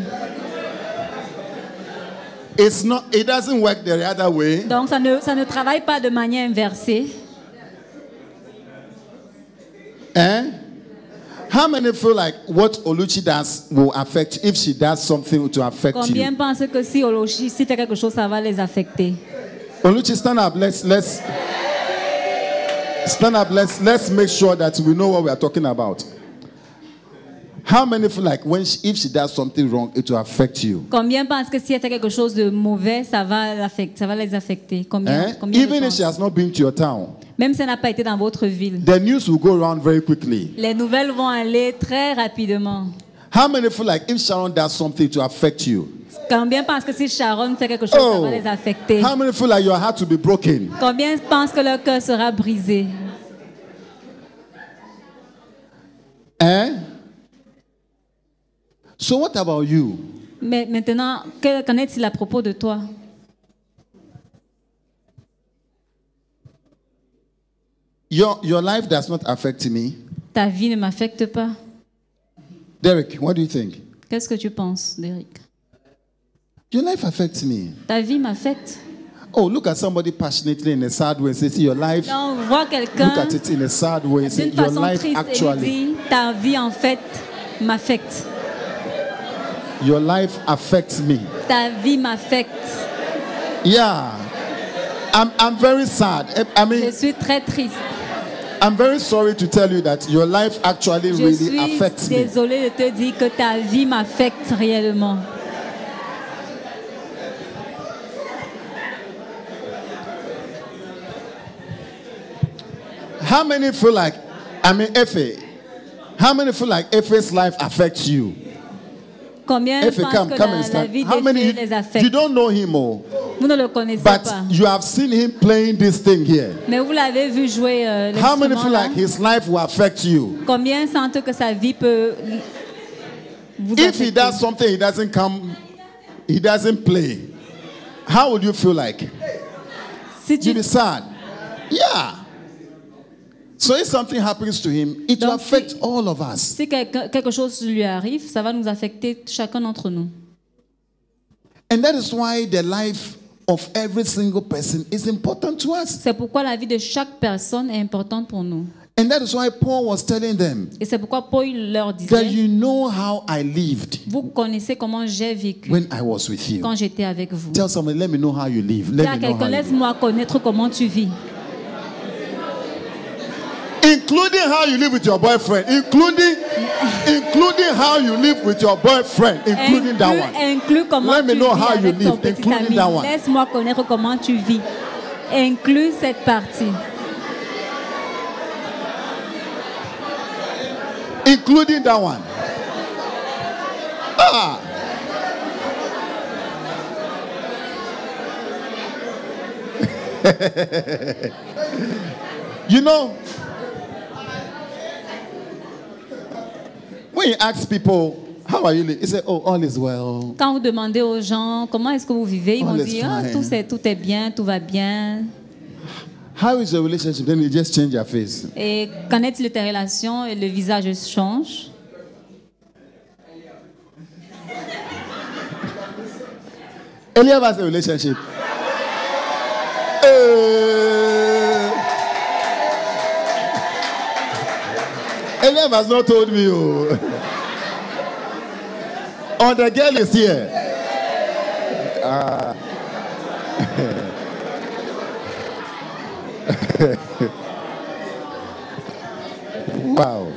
It doesn't work the other way. Donc, ça ne travaille pas de manière inversée. How many feel like what Oluchi does will affect if she does something to affect Combien you? pensent que si Olochi fait quelque chose, ça va les affecter? Oluchi, stand up. Let's stand up. Let's make sure that we know what we are talking about. How many feel like if she does something wrong, it will affect you? Combien pensent que si elle fait quelque chose de mauvais, ça va les affecter? Combien Even le if she pensent? has not been to your town, Même si elle n'a pas été dans votre ville, the news will go around very quickly. les nouvelles vont aller très rapidement. How many feel like if Sharon does something to affect you? Combien pensent que si Sharon fait quelque chose, ça va les affecter? How many feel like your heart will be broken? Combien pensent que leur cœur sera brisé? So what about you? Mais maintenant, qu'en est-il à propos de toi? Your life does not affect me. Ta vie ne m'affecte pas. Derek, what do you think? Qu'est-ce que tu penses, Derek? Your life affects me. Ta vie m'affecte. Oh, look at somebody passionately in a sad way. Say, see your life. Donc, vois quelqu'un Look at it in a sad way. Say, d'une your façon life triste et lui actually. dit, ta vie en fait m'affecte. Your life affects me. Ta vie m'affecte. Yeah. I'm very sad. I Je mean, suis très triste. I'm very sorry to tell you that your life actually Je really suis affects me. désolée de te dire que ta vie m'affecte réellement. How many feel like, Efe, how many feel like Efe's life affects you? Combien Efe, pensent come que and la stand. vie How many, d'Effet les affecte? you don't know him, oh, Vous ne le connaissez but pas. you have seen him playing this thing here. Mais vous l'avez vu jouer How many l'instrument feel là? like his life will affect you? Combien sentent que sa vie peut vous If he affecter? does something, he doesn't play. How would you feel like? Si tu You'll be sad. Yeah. So if something happens to him, it will Donc, affect all of us. Si quelque chose lui arrive, ça va nous affecter chacun d'entre nous. And that is why the life of every single person is important to us. C'est pourquoi la vie de chaque personne est importante pour nous. And that is why Paul was telling them Et c'est pourquoi Paul leur that disait, you know how I lived vous connaissez comment j'ai vécu when I was with you. quand j'étais avec vous. Tell somebody, let me know how you live. Dis Let à me know quelqu'un, how you live. laisse-moi connaître comment tu vis. Including how you live with your boyfriend. Including how you live with your boyfriend. Including that one. Inclus comment Let me tu know vis how you avec ton live, petit including ami. that one. Laisse-moi connaître comment tu vis. Inclus cette partie. Including that one. Ah. You know, when you ask people How are you? He said, oh, all is well. Quand vous demandez aux gens comment est-ce que vous vivez, ils vont All is dire ah, fine. tout est bien, tout va bien. How is your relationship? Then you just change your face. Et qu'en est-il de tes relations et le visage change? Eliab has a relationship. Eliab has not told me. Oh, oh the girl is here. Wow.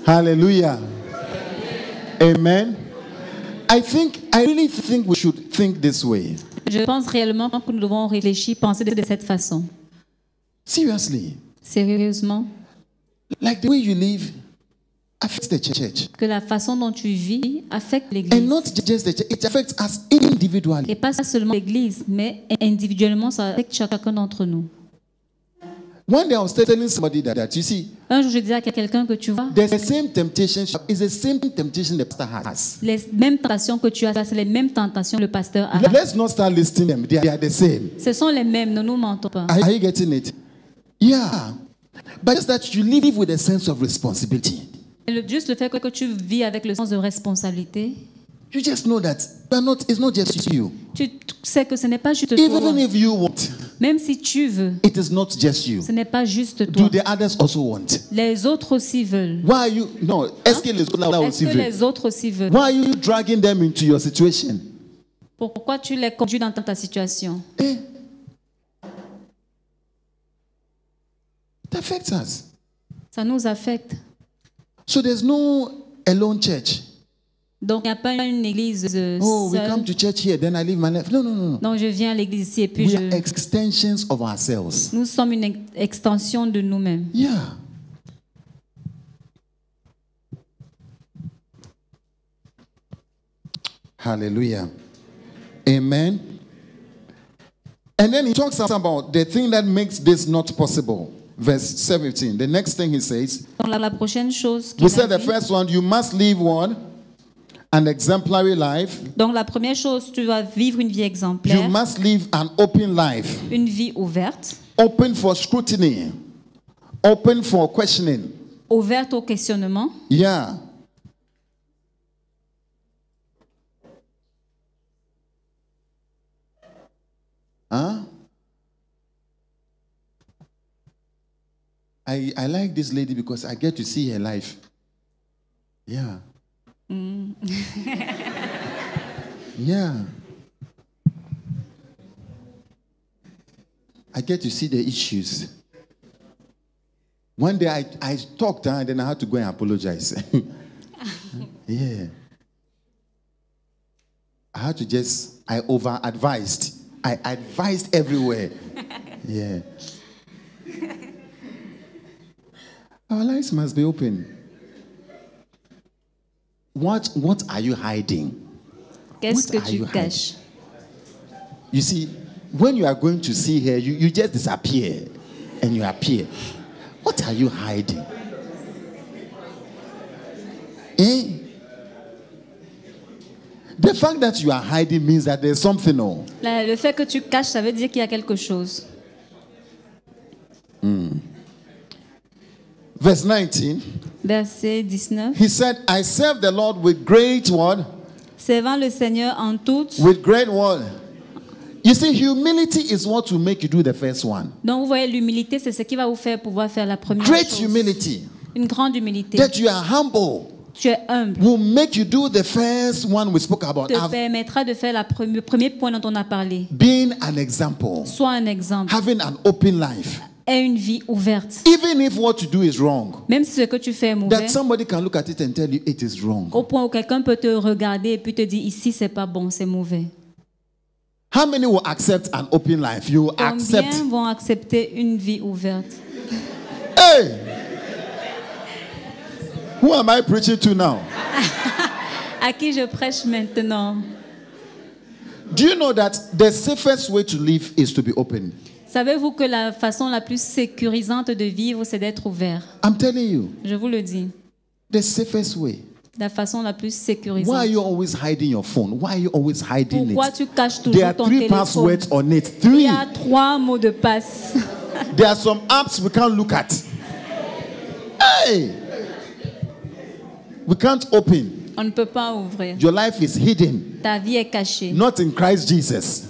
Hallelujah. Amen. I really think we should think this way. Je pense réellement que nous devons réfléchir, penser de cette façon. Seriously. Sérieusement. Like the way you live affects the church. Que la façon dont tu vis affecte And l'Église. not just the church, it affects us individually. Et pas seulement l'Église, mais individuellement, ça affecte chacun d'entre nous. One day I was telling somebody that you see, Un jour, je disais à quelqu'un que tu vois, there's the same temptation, it's the same temptation the pastor has. les mêmes tentations que tu as, c'est les mêmes tentations que le pasteur a. Let's not start listing them, they are the same. Ce sont les mêmes, ne nous mentons pas. Are you getting it? Yeah. But just that you live with a sense of responsibility. Juste le fait que tu vis avec le sens de responsabilité, You just know that it's not just you. tu sais que ce n'est pas juste toi. Even if you want, Même si tu veux, it is not just you. ce n'est pas juste Do toi. the others also want? Les autres aussi veulent. Why are you no? Est-ce que les autres là Est-ce aussi que veulent? les autres aussi veulent? Why are you dragging them into your situation? Pourquoi tu les conduis dans ta situation? Eh? It affects us. Ça nous affecte. So there's no alone church. Donc, il n'y a pas une église Oh, we seule. come to church here, then I live my life. No, no, no. Donc, je viens à l'église ici et puis We are extensions of ourselves. nous sommes une extension de nous-mêmes. Yeah. Hallelujah. Amen. And then he talks about the thing that makes this not possible. Verse 17. The next thing he says, Donc, la prochaine chose we qu'il said a the dit, first one, you must live one, an exemplary life. donc la première chose, tu dois vivre une vie You exemplaire, must live an open life, une vie ouverte, open for scrutiny, open for questioning. ouverte au questionnement. Yeah. Huh? I like this lady because I get to see her life. Yeah. Yeah. I get to see the issues. One day I talked to her and then I had to go and apologize. Yeah. I had to I over-advised. I advised everywhere. Yeah. Our lives must be open. What are you hiding? Qu'est-ce What que are you tu caches? You see, when you are going to see her, you just disappear and you appear. What are you hiding? Eh? The fact that you are hiding means that there's something. No. Le fait que tu caches, ça veut dire qu'il y a quelque chose. Verse 19, Verset 19. he said, I serve the Lord with great what? Servant le Seigneur en toute. With great what? You see, humility is what will make you do the first one. Donc vous voyez, l'humilité, c'est ce qui va vous faire pouvoir faire la première Great chose. humility. Une grande humilité. That you are humble Tu es humble. will make you do the first one we spoke about. Te permettra de faire le premier point dont on a parlé. Being an example. Sois un exemple. Having an open life. Aie une vie ouverte. Even if what you do is wrong. Même si ce que tu fais est mauvais, That somebody can look at it and tell you it is wrong. au point où quelqu'un peut te regarder et puis te dire ici c'est pas bon, c'est mauvais. How many will accept an open life? You will accept. Combien vont accepter une vie ouverte? Hey! Who am I preaching to now? À qui je prêche maintenant? Do you know that the safest way to live is to be open? Savez-vous que la façon la plus sécurisante de vivre, c'est d'être ouvert? I'm telling you, Je vous le dis. the safest way. La façon la plus Why sécurisante. are you always hiding your phone? Why are you always hiding Pourquoi it? tu caches There toujours are ton 3 téléphone? passwords on it. Il 3. y a 3 mots de passe. There are some apps we can't look at. Hey! We can't open. On ne peut pas ouvrir. Your life is hidden, Ta vie est cachée. not in Christ Jesus.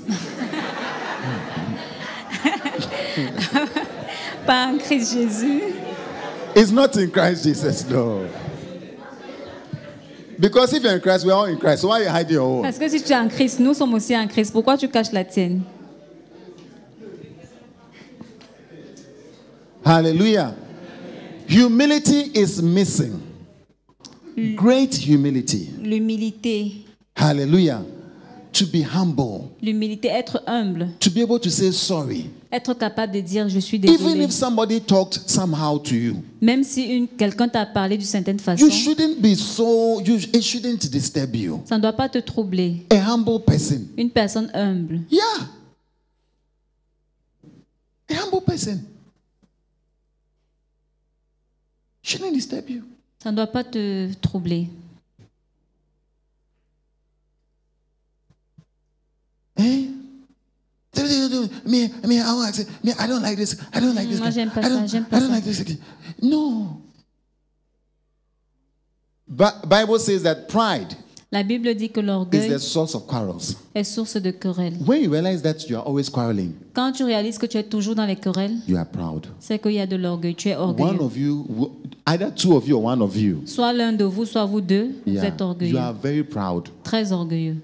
Pas en Christ Jésus. It's not in Christ Jesus, no. Because if you're in Christ, we're all in Christ. So why are you hiding your own? Parce que si tu es en Christ, nous sommes aussi en Christ. Pourquoi tu caches la tienne? Hallelujah. Humility is missing. Great humility. L'humilité. Hallelujah. To be humble. L'humilité, être humble. To be able to say sorry. Être capable de dire je suis Even désolé. if somebody talked somehow to you, Même si quelqu'un t'a parlé d'une certaine façon, you shouldn't be so, it shouldn't disturb you. ça ne doit pas te troubler. A humble person. Une personne humble. Yeah. A humble person. Shouldn't disturb you. Ça ne doit pas te troubler. Eh? Me, I don't like this. I don't like this. Moi, j'aime pas I ça, don't, j'aime I pas don't ça. like this. No. Bible says that pride La Bible dit que is l'orgueil the source of quarrels. est source de querelles. When you realize that you are always quarreling, Quand tu réalises que tu es toujours dans les querelles, you are proud. c'est qu'il y a de l'orgueil. Tu es One orgueilleux. of you, either 2 of you or 1 of you, Soit l'un de vous, soit vous deux, vous yeah, êtes you orgueilleux. are very proud. Très orgueilleux.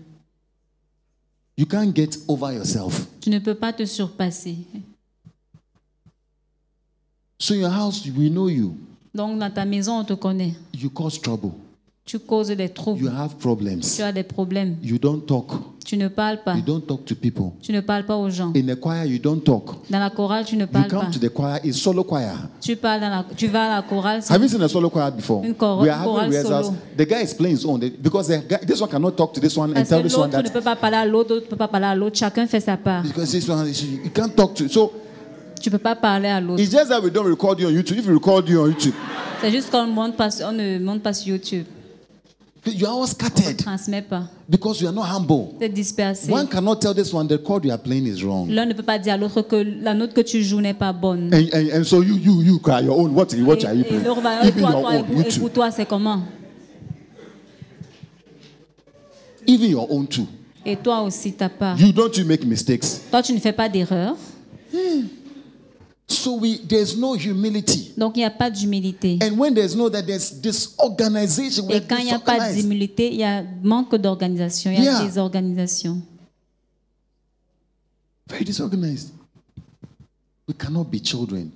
You can't get over yourself. Tu ne peux pas te surpasser. So in your house, we know you. Donc dans ta maison, on te connaît. You cause trouble. Tu causes des You troubles. have problems. Tu as des problèmes. You don't talk. Tu ne parles pas. You don't talk to people. Tu ne parles pas aux gens. In the choir, you don't talk. Dans la chorale, tu ne You parles pas. come to the choir, it's solo choir. Tu vas à la chorale. Have you seen a solo choir before? Une chorale- We are having chorale rehearsals. solo. The guy is playing his own because this one cannot talk to this one and Parce tell que this one l'autre ne that peut pas parler à l'autre, l'autre ne peut pas parler à l'autre. Chacun fait sa part. because this one you can't talk to. So Tu ne peux pas parler à l'autre. it's just that we don't record you on YouTube. If we record you on YouTube, C'est juste qu'on ne monte pas sur YouTube. you are all On ne scattered transmet pas. because you are not humble. C'est dispersé. One cannot tell this one the chord you are playing is wrong. L'un ne peut pas dire à l'autre que la note que tu joues n'est pas bonne. And so you cry your own. What are you Et playing? l'autre va, Even toi, your own et YouTube. pour toi, c'est comment? Even your own too. Et toi aussi, ta part. You make mistakes. Toi, tu ne fais pas d'erreur. So there's no humility. Donc, il n'y a pas d'humilité. And when there's disorganization, Et we're quand il n'y a pas disorganized. d'humilité, il y a manque d'organisation, il y a Yeah. désorganisation. Very disorganized. We cannot be children.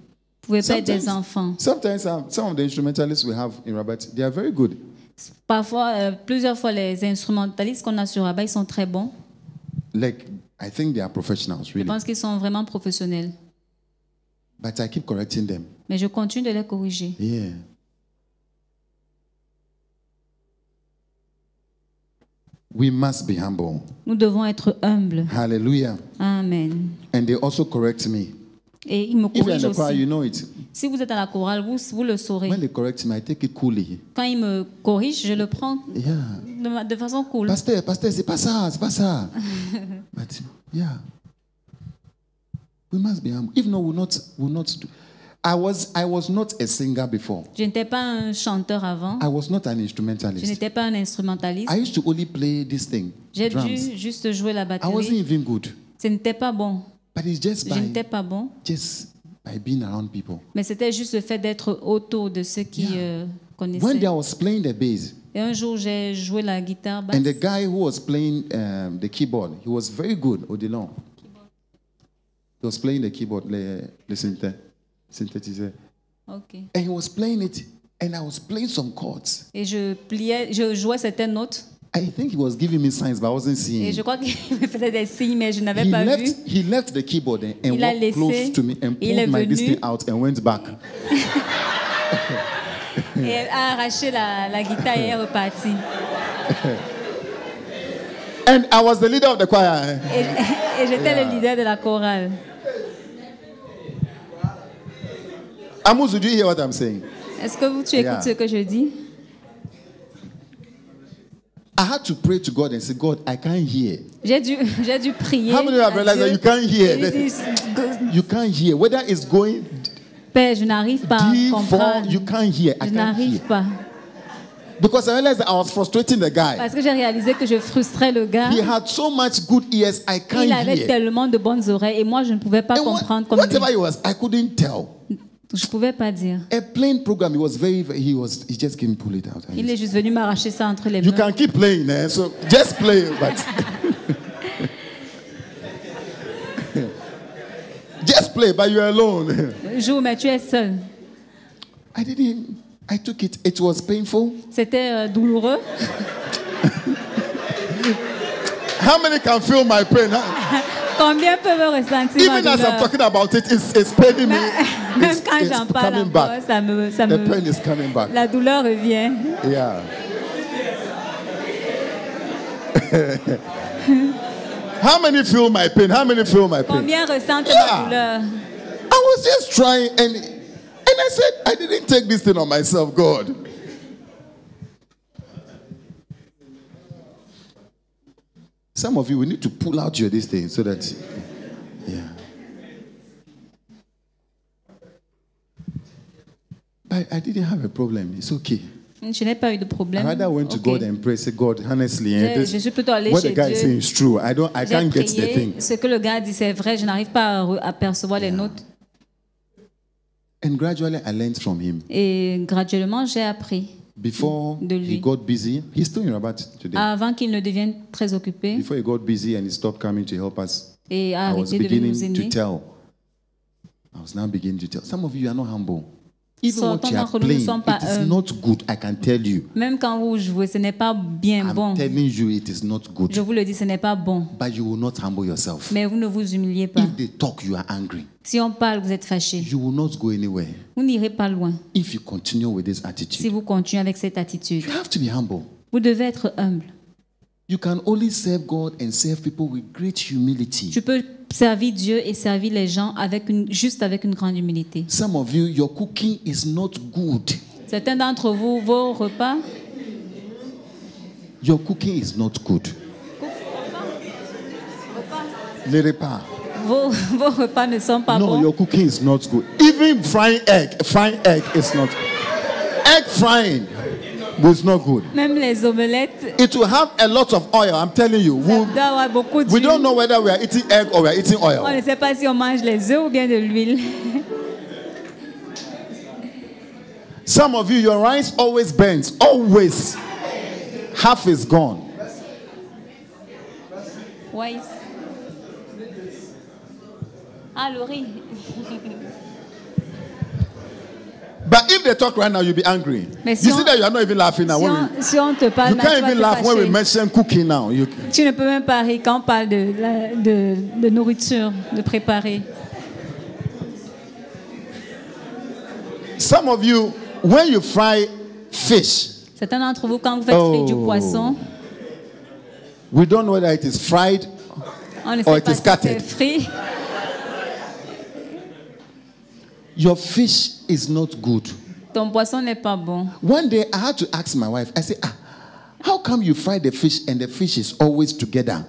Vous ne pouvez pas être des enfants. Sometimes some of the instrumentalists we have in Rabat, they are very good. Parfois, plusieurs fois, les instrumentalistes qu'on a sur Rabat, ils sont très bons. Like, I think they are professionals, Je really. pense qu'ils sont vraiment professionnels. But I keep correcting them. Mais je continue de les corriger. Yeah. We must be humble. Nous devons être humbles. Hallelujah. Amen. And they also correct me. Et ils me If you're in corrigent the choir, aussi. you know it. Si vous êtes à la chorale, vous le saurez. When they correct me, I take it coolly. Quand ils me corrigent, je le prends Yeah. de façon cool. Pasteur, c'est pas ça, c'est pas ça. But yeah, we must be humble. If not, we'll not do. I was not a singer before. Je n'étais pas un chanteur avant. I was not an Je instrumentalist. n'étais pas un instrumentaliste. I used to only play this thing, J'ai drums. dû juste jouer la I wasn't batterie. even good. Ce n'était pas bon. But it's just Je n'étais by pas bon. being around people. Mais c'était juste le fait d'être autour de ceux qui One connaissaient. day I was playing the bass, Et un jour, j'ai joué la guitare basse. and the guy who was playing the keyboard, he was very good, Odilon. He was playing the keyboard, le synthétiseur. Ok. And he was playing it, and I was playing some chords. Et je jouais certaines notes. I think he was giving me signs, but I wasn't Et seeing. je crois qu'il me faisait des signes, mais je n'avais He pas vu. left the keyboard and Il a walked laissé, close to me and il est pulled my venu. this thing out and went back. Et elle a arraché la guitare et est repartie. And I was the leader of the choir. Et j'étais le leader de la chorale. Amos, did you hear what I'm saying? Est-ce que tu écoutes Yeah. ce que je dis? I had to pray to God and say, God, I can't hear. J'ai dû prier. How many of you have à realized that Dieu. you can't hear? Et il dit, You can't hear. Whether it's going Père, je n'arrive pas à D4, comprendre. you can't hear. I Je can't n'arrive hear. pas. Because I realized that I was frustrating the guy. Parce que j'ai réalisé que je frustrais le gars. He had so much good ears, I can't Il avait hear. tellement de bonnes oreilles et moi, je ne pouvais pas And comprendre comme lui. whatever it was, I couldn't tell. Je ne pouvais pas dire. A plain program, he just couldn't pull it out. Il est juste venu m'arracher ça entre les You mains. can keep playing, so just play, but just play, but you're alone. Joue, mais tu es seul. I took it. It was painful. C'était douloureux. How many can feel my pain? Huh? Combien peuvent ressentir ma Even as I'm douleur? talking about it, it's paining me. Même It's, quand it's j'en parle coming encore, back. ça The pain is coming back. la douleur revient. Yeah. How many feel my pain? How many feel my pain? Combien ressentent Yeah. ma douleur? I was just trying, and I said, I didn't take this thing on myself, God. Some of you, we need to pull out this thing so that, yeah. I didn't have a problem. It's okay. Je n'ai pas eu de problème. I rather went to Ok. God and pray. Say, God, honestly, Je suis plutôt allé what chez the guy is Dieu. saying is true. I J'ai can't get the prié. thing. Ce que le gars dit, c'est vrai. Je n'arrive pas à percevoir les notes. And gradually, I learned from him. Et graduellement, j'ai appris. Before De lui. he got busy, he's still in Rabat today. Avant qu'il ne devienne très occupé Before he got busy and he stopped coming to help us, et a I was arrêté de venir nous beginning to aider. tell. I was now beginning to tell. Some of you are not humble. Even what Certains you are d'entre nous ne playing, sont pas it is humbles. not good. I can tell you. Même quand vous jouez, ce n'est pas bien I'm bon. telling you, it is not good. Je vous le dis, ce n'est pas bon. But you will not humble yourself. Mais vous ne vous humiliez pas. If they talk, you are angry. Si on parle, vous êtes fâché. You will not go anywhere Vous n'irez pas loin if you continue with this si attitude. vous continuez avec cette attitude. You have to be humble. Vous devez être humble. You can only serve God and serve people with great humility. Tu peux servir Dieu et servir les gens juste avec une grande humilité. Some of you, your cooking is not good. Certains d'entre vous, vos repas, Your cooking is not good. Les repas. vos repas ne sont pas No, bons. your cooking is not good. Even frying egg is not. Egg frying is not good. Même les omelettes, It will have a lot of oil. I'm telling you. ça doit avoir beaucoup We d'huile. don't know whether we are eating egg or we are eating On oil. ne sait pas si on mange les œufs ou bien de l'huile. Some of you, your rice always burns. Always. Half is gone. Ouais. Ah, le riz. But if they talk right now, you'll be angry. Mais You si see on- that you are not even laughing now. Si on te parle, You maintenant, can't tu vas even te laugh when we fâcher. mention cooking now. Tu ne peux même pas rire quand on parle de nourriture, de préparer. Some of you, when you fry fish, Certains d'entre vous, quand vous faites frire du poisson, we don't know whether it is fried. on ne Or sait it pas is si c'est cutted. frit. Your fish is not good. Ton poisson n'est pas bon. One day I had to ask my wife, I said, how come you fry the fish and the fish is always together?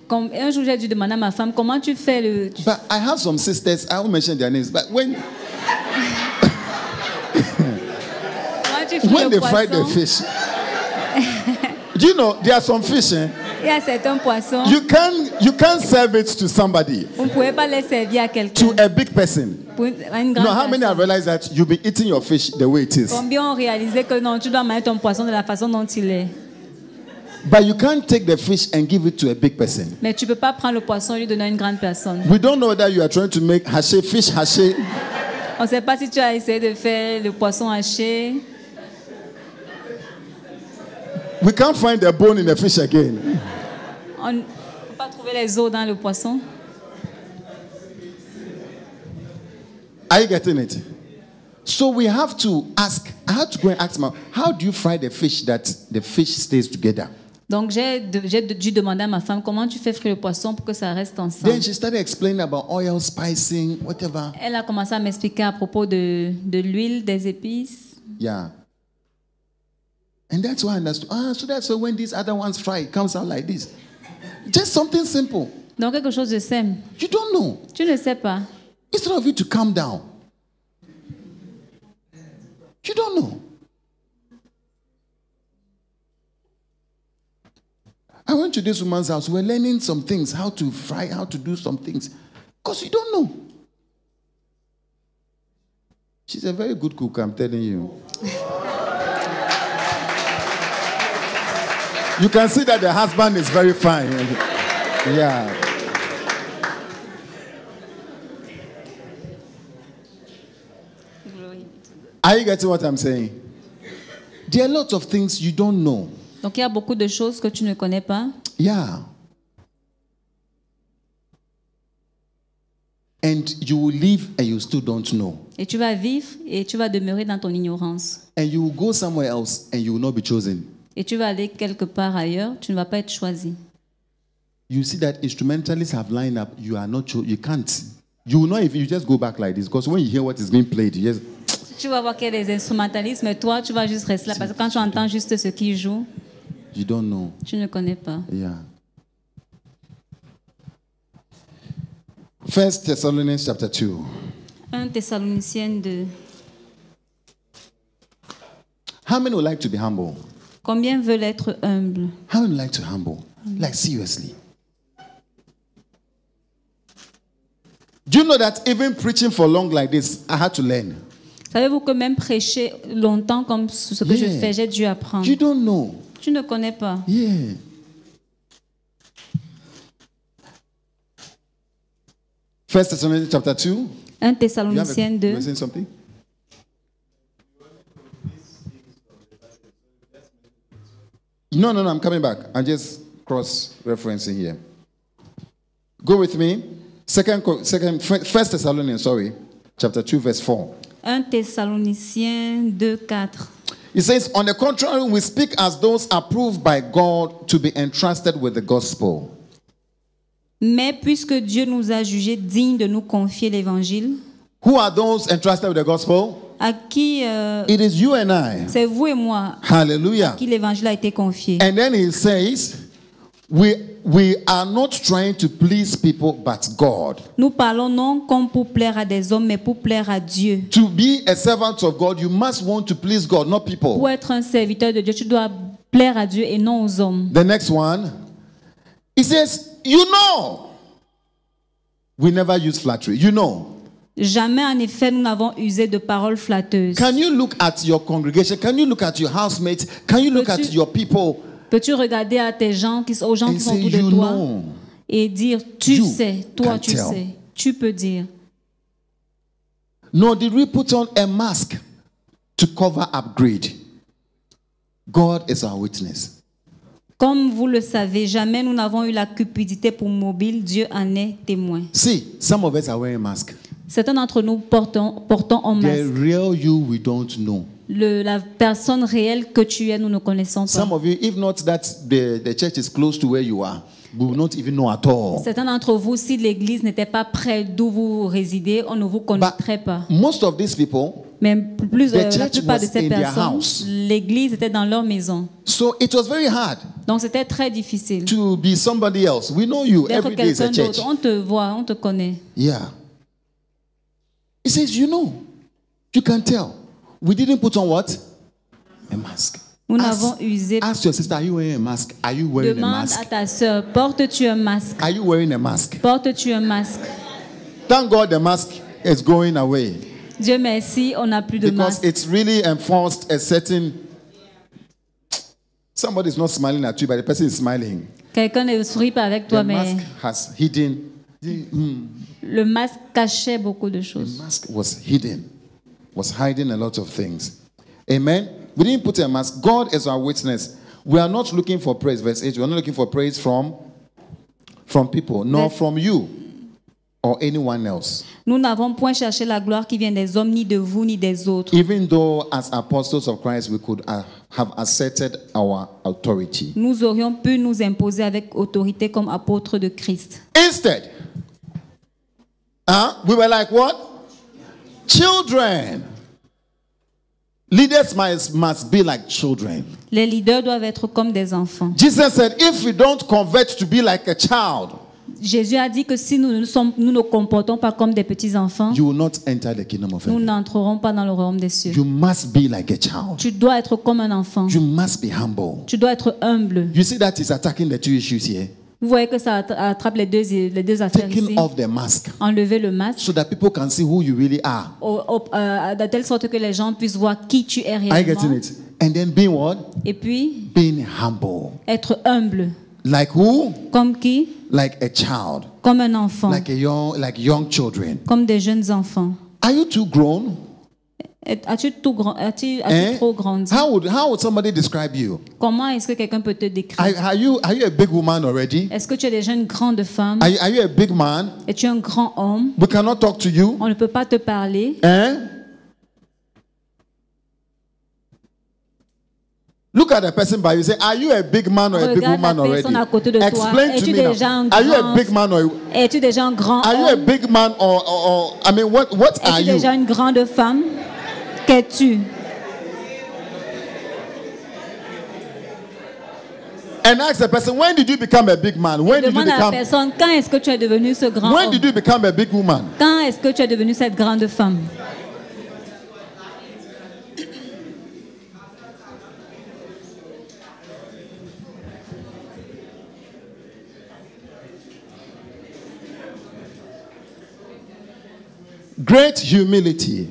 Un jour, j'ai dû demander à ma femme, comment tu fais le... But I have some sisters, I won't mention their names, but when Comment tu fais le they fry the poisson? fish, do you know, there are some fish, Il y a certains poissons, you can't serve it to somebody, vous ne pouvez pas les servir à to quelqu'un. a big person. À une grande No, how many have personne. realized that you've been eating your fish the way it is? Combien ont réalisé que non, tu dois manger ton poisson de la façon dont il est. But you can't take the fish and give it to a big person. Mais tu ne peux pas prendre le poisson et lui donner à une grande personne. We don't know whether you are trying to make fish haché. On ne sait pas si tu as essayé de faire le poisson haché. We can't find the bone in the fish again. On ne peut pas trouver les os dans le poisson. Are you getting it? So we have to ask, I had to go and ask my, how do you fry the fish that the fish stays together? Donc j'ai dû demander à ma femme comment tu fais frire le poisson pour que ça reste ensemble. Then she started explaining about oil, spicing, whatever. Elle a commencé à m'expliquer à propos de l'huile, des épices. Yeah. And that's why I understood. So that's why when these other ones fry, it comes out like this. Just something simple. Donc quelque chose de simple. You don't know. Tu ne sais pas. Instead of you to calm down. You don't know. I went to this woman's house. We're learning some things, how to fry, how to do some things. Because you don't know. She's a very good cook, I'm telling you. You can see that the husband is very fine. Yeah. Are you getting what I'm saying? There are lots of things you don't know. Donc il y a beaucoup de choses que tu ne connais pas. Yeah. And you will live and you still don't know. Et tu vas vivre et tu vas demeurer dans ton ignorance. And you will go somewhere else and you will not be chosen. Et tu vas aller quelque part ailleurs, tu ne vas pas être choisi. You see that instrumentalists have lined up, you are not you can't. You will not if you just go back like this, because when you hear what is being played, you just Tu vas voir qu'il y a des instrumentalistes, mais toi, tu vas juste rester là. Parce que quand tu entends juste ce qu'ils jouent, you don't know. tu ne connais pas. Yeah. 1 Thessalonians chapter 2. 1 Thessaloniciens 2. How many would like to be humble? Combien veulent être humbles? How many would like to humble? Like seriously. Do you know that even preaching for long like this, I had to learn? Savez-vous que même prêcher longtemps comme ce que je fais, j'ai dû apprendre. You don't know. Tu ne connais pas. Yeah. First Thessalonians chapter 2. 1 Thessaloniciens You 2. were saying something? No, I'm coming back. I'm just cross-referencing here. Go with me. First Thessalonians, chapter 2, verse 4. 1 Thessaloniciens 2, 4. It says, on the contrary, we speak as those approved by God to be entrusted with the gospel. Mais puisque Dieu nous a jugés dignes de nous confier l'évangile, Who are those entrusted with the gospel? à qui It is you and I. c'est vous et moi Hallelujah. à qui l'évangile a été confié. And then he says, we are not trying to please people but God. Nous parlons non comme pour plaire à des hommes, mais pour plaire à Dieu. To be a servant of God, you must want to please God, not people. Pour être un serviteur de Dieu, tu dois plaire à Dieu et non aux hommes. The next one, he says, you know, we never use flattery. You know. Jamais, en effet, nous n'avons usé de paroles flatteuses. Can you look at your congregation? Can you look at your housemates? Can you look at your people? Peux-tu regarder à tes gens, aux gens And qui sont say, autour de you toi know. et dire, tu You sais, toi can tu tell. sais, tu peux dire. Nor did we put on a mask to cover up greed. God is our witness. Comme vous le savez, jamais nous n'avons eu la cupidité pour mobile, Dieu en est témoin. See, some of us are wearing masks. Certains d'entre nous portons un The masque. real you, we don't know. La personne réelle que tu es, nous ne connaissons pas. Some of you, if not that the church is close to where you are, we will not even know at all. Certains d'entre vous, si l'église n'était pas près d'où vous résidez, on ne vous connaîtrait pas. Most of these people, Mais la church plupart de was ces in their personnes, house. l'église était dans leur maison. so it was very hard Donc c'était très difficile to be somebody else. We know you. d'être Every day is a quelqu'un church. d'autre. On te voit, on te connaît. Yeah. He says, you know, you can tell. We didn't put on what? A mask. Nous n'avons usé. Ask your sister, are you wearing a mask? Are you wearing a Demande à mask? ta sœur, portes-tu un masque? Are you wearing a mask? Portes-tu un masque? Thank God the mask is going away. Dieu merci, on n'a plus de Because masque. it's really enforced a certain... Somebody is not smiling at you, but the person is smiling. Quelqu'un ne sourit pas avec toi, The mais mask has hidden... le masque cachait beaucoup de The choses. mask was hidden. Was hiding a lot of things. Amen? We didn't put a mask. God is our witness. We are not looking for praise. Verse 8, we are not looking for praise from people, nor from you or anyone else. Nous n'avons point cherché la gloire qui vient des hommes, ni de vous, ni des autres. Even though as apostles of Christ we could have asserted our authority. Nous aurions pu nous imposer avec autorité comme apôtres de Christ. Instead, we were like what? Children. Leaders must be like children. Les leaders doivent être comme des enfants. Jesus said, if we don't convert to be like a child, Jésus a dit que si nous ne nous comportons pas comme des petits-enfants, you will not enter the kingdom of nous heaven. n'entrerons pas dans le royaume des cieux. You must be like a child. Tu dois être comme un enfant. You must be humble. Tu dois être humble. You see that he's attacking the two issues here. Vous voyez que ça attrape les deux affaires Taking ici. off the mask Enlever le masque, so that people can see who you really are. de telle sorte que les gens puissent voir qui tu es Are you getting réellement. it? And then being what? Et puis, Being humble. être humble. Like who? Comme qui? Like a child. Comme un enfant. Like young children. Comme des jeunes enfants. Are you too grown? As-tu Eh? trop grandi? How would somebody describe you? Comment est-ce que quelqu'un peut te décrire? Are you a big woman already? Est-ce que tu es déjà une grande femme? Are you a big man? Es-tu un grand homme? We cannot talk to you. On ne peut pas te parler. Eh? Look at the person by you. Say, are you a big man or a big Regarde woman la personne à already? côté de toi. Explain to Es-tu me déjà now. un Are you a grand- big man or Es-tu déjà un grand are you a homme? big man or I mean what are Es-tu you? déjà une grande femme? Qu'es-tu? And ask the person, when did you become a big man? When did you Demande à la become personne, quand est-ce que tu es devenu ce grand when homme? did you become a big woman? Quand est-ce que tu es devenu cette grande femme? Great humility.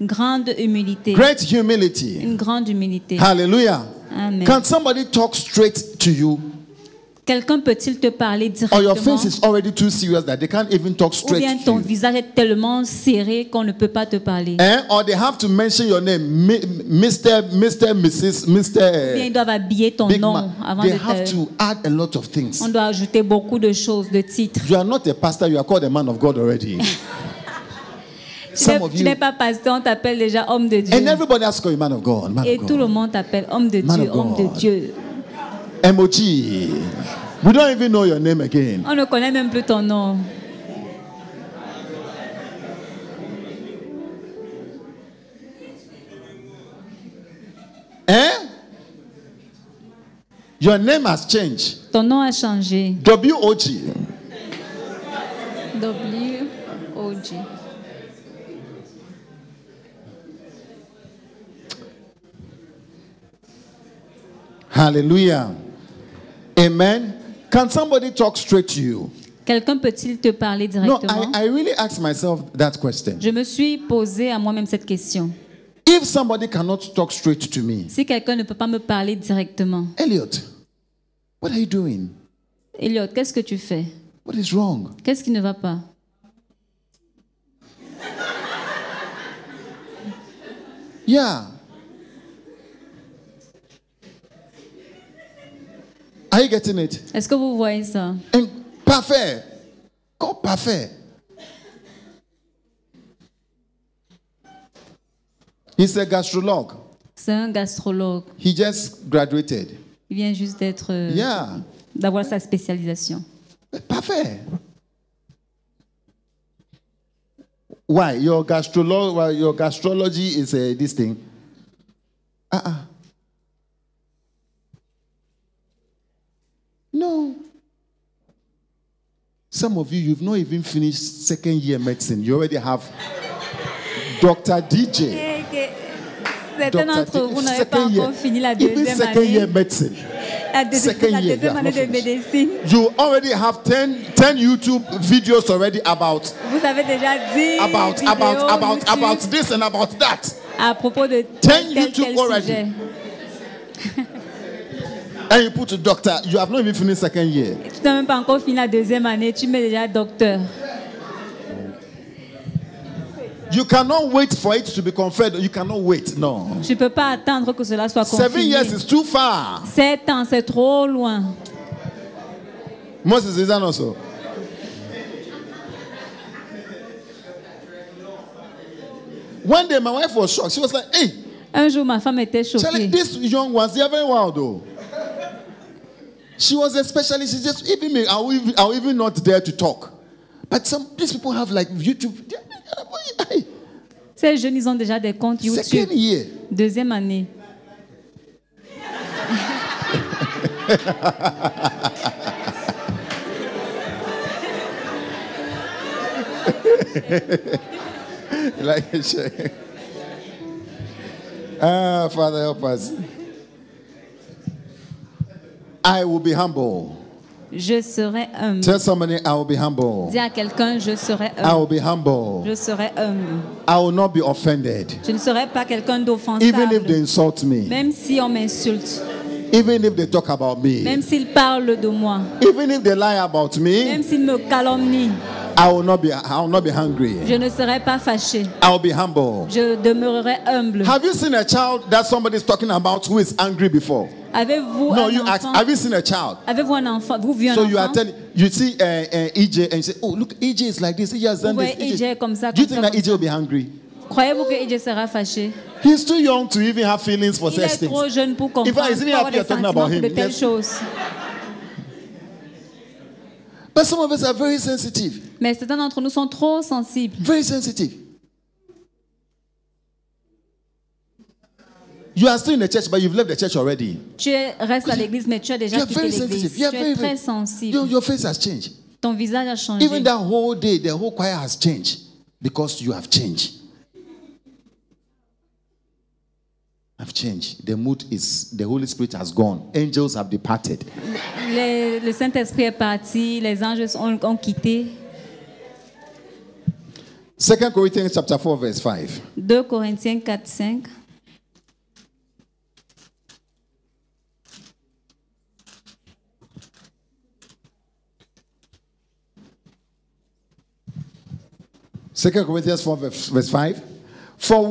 Grande humilité. Great humility. Une grande humilité. Hallelujah. Amen. Can somebody talk straight to you? Quelqu'un peut-il te parler Or your directement? face is already too serious that they can't even talk Ou straight bien to ton you? visage est tellement serré qu'on ne peut pas te parler. Or they have to mention your name, Mr., Mrs., Ou bien Mr. ils doivent habiller ton Big nom Man. avant They de have te... to add a lot of things. On doit ajouter beaucoup de choses, de titres. You are not a pastor, you are called a man of God already. Some of Tu you, n'es pas pasteur, on t'appelle déjà homme de Dieu. and everybody has called you man of God. Man Et of tout le God. monde t'appelle homme de Man Dieu, of homme de God. Dieu. MOG. We don't even know your name again. On ne connaît même plus ton nom. Your name has changed. Ton nom a changé. WOG. W-O-G. Hallelujah. Amen. Can somebody talk straight to you? Quelqu'un peut-il te parler No, directement? I really asked myself that question. Je me suis posé à moi-même cette question. If somebody cannot talk straight to me, Si quelqu'un ne peut pas me parler directement, Elliot, what are you doing? Elliot, qu'est-ce que tu fais? What is wrong? Qu'est-ce qui ne va pas? Yeah. Are you getting it? Est-ce que vous voyez ça? And parfait. God parfait. He's a gastrologue. C'est un gastrologue. He just graduated. Il vient juste Yeah. d'avoir sa spécialisation. Parfait. Why? Your gastrology is this thing. No. Some of you've not even finished second year medicine. You already have Dr. DJ. Certains d'entre vous n'avaient pas encore fini la Even deuxième second year année. medicine. La deuxième Second year, année you have de not médecine. You already have 10 YouTube videos already about Vous avez déjà 10 vidéos about YouTube this and about that. à propos de 10 tel YouTube already. sujet. And you put to doctor, you have not even finished second year. Tu n'as même pas encore fini la deuxième année, tu mets déjà docteur. You cannot wait for it to be conferred. You cannot wait. No. Je ne peux pas attendre que cela soit 7 confirmé. years is too far. 7 ans, c'est trop loin. Moses is that also. One day my wife was shocked. She was like, hey, Un jour, ma femme était Charlie, choquée. this young ones, they are very wild though. She was a specialist. She just, even me, I will even not dare to talk. But these people have like YouTube. Ces jeunes, ils ont déjà des comptes YouTube. Second year. Deuxième année. Like a shake. Ah, Father, help us. I will be humble. Je serai humble. Tell somebody, I will be humble. Dis à quelqu'un, je serai I humble. will be humble. Je serai humble. I will not be offended. Je ne serai pas quelqu'un Even if they d'offensable. insult me. Même si on m'insulte. Even if they talk about me. Même s'ils parlent de moi. Even if they lie about me. Même s'ils me calomnient. I will not be hungry. Je ne serai pas fâché. I will be humble. Je demeurerai humble. Have you seen a child that somebody is talking about who is angry before? Avez-vous No, un you ask. enfant? Have you seen a child? Avez-vous un enfant? Vous vu un So you are enfant? telling, you see EJ and you say, oh, look, EJ is like this. EJ has done Vous this. voyez EJ comme ça, Do you comme think ça, that EJ will be hungry? Croyez-vous que EJ sera fâché? He's too young to even have feelings for Il such est things. trop jeune pour In comprendre, fact, he's even pour avoir happy des you're talking sentiments about pour de him. telles Yes. choses. But some of us are very sensitive. Mais certains d'entre nous sont trop sensibles. Very sensitive. You are still in the church, but you've left the church already. Restes à l'église, mais tu as You déjà are quitté very l'église. sensitive. Tu You are es very, très very, sensible. your face has changed. Ton visage a changé. Even that whole day, the whole choir has changed because you have changed. Have changed. The mood is, the Holy Spirit has gone. Angels have departed. Le Saint-Esprit est parti, les anges ont quitté. 2 Corinthians chapter 4, verse 5. 2 Corinthiens 4, 5. Second Corinthians 4, verse 5. For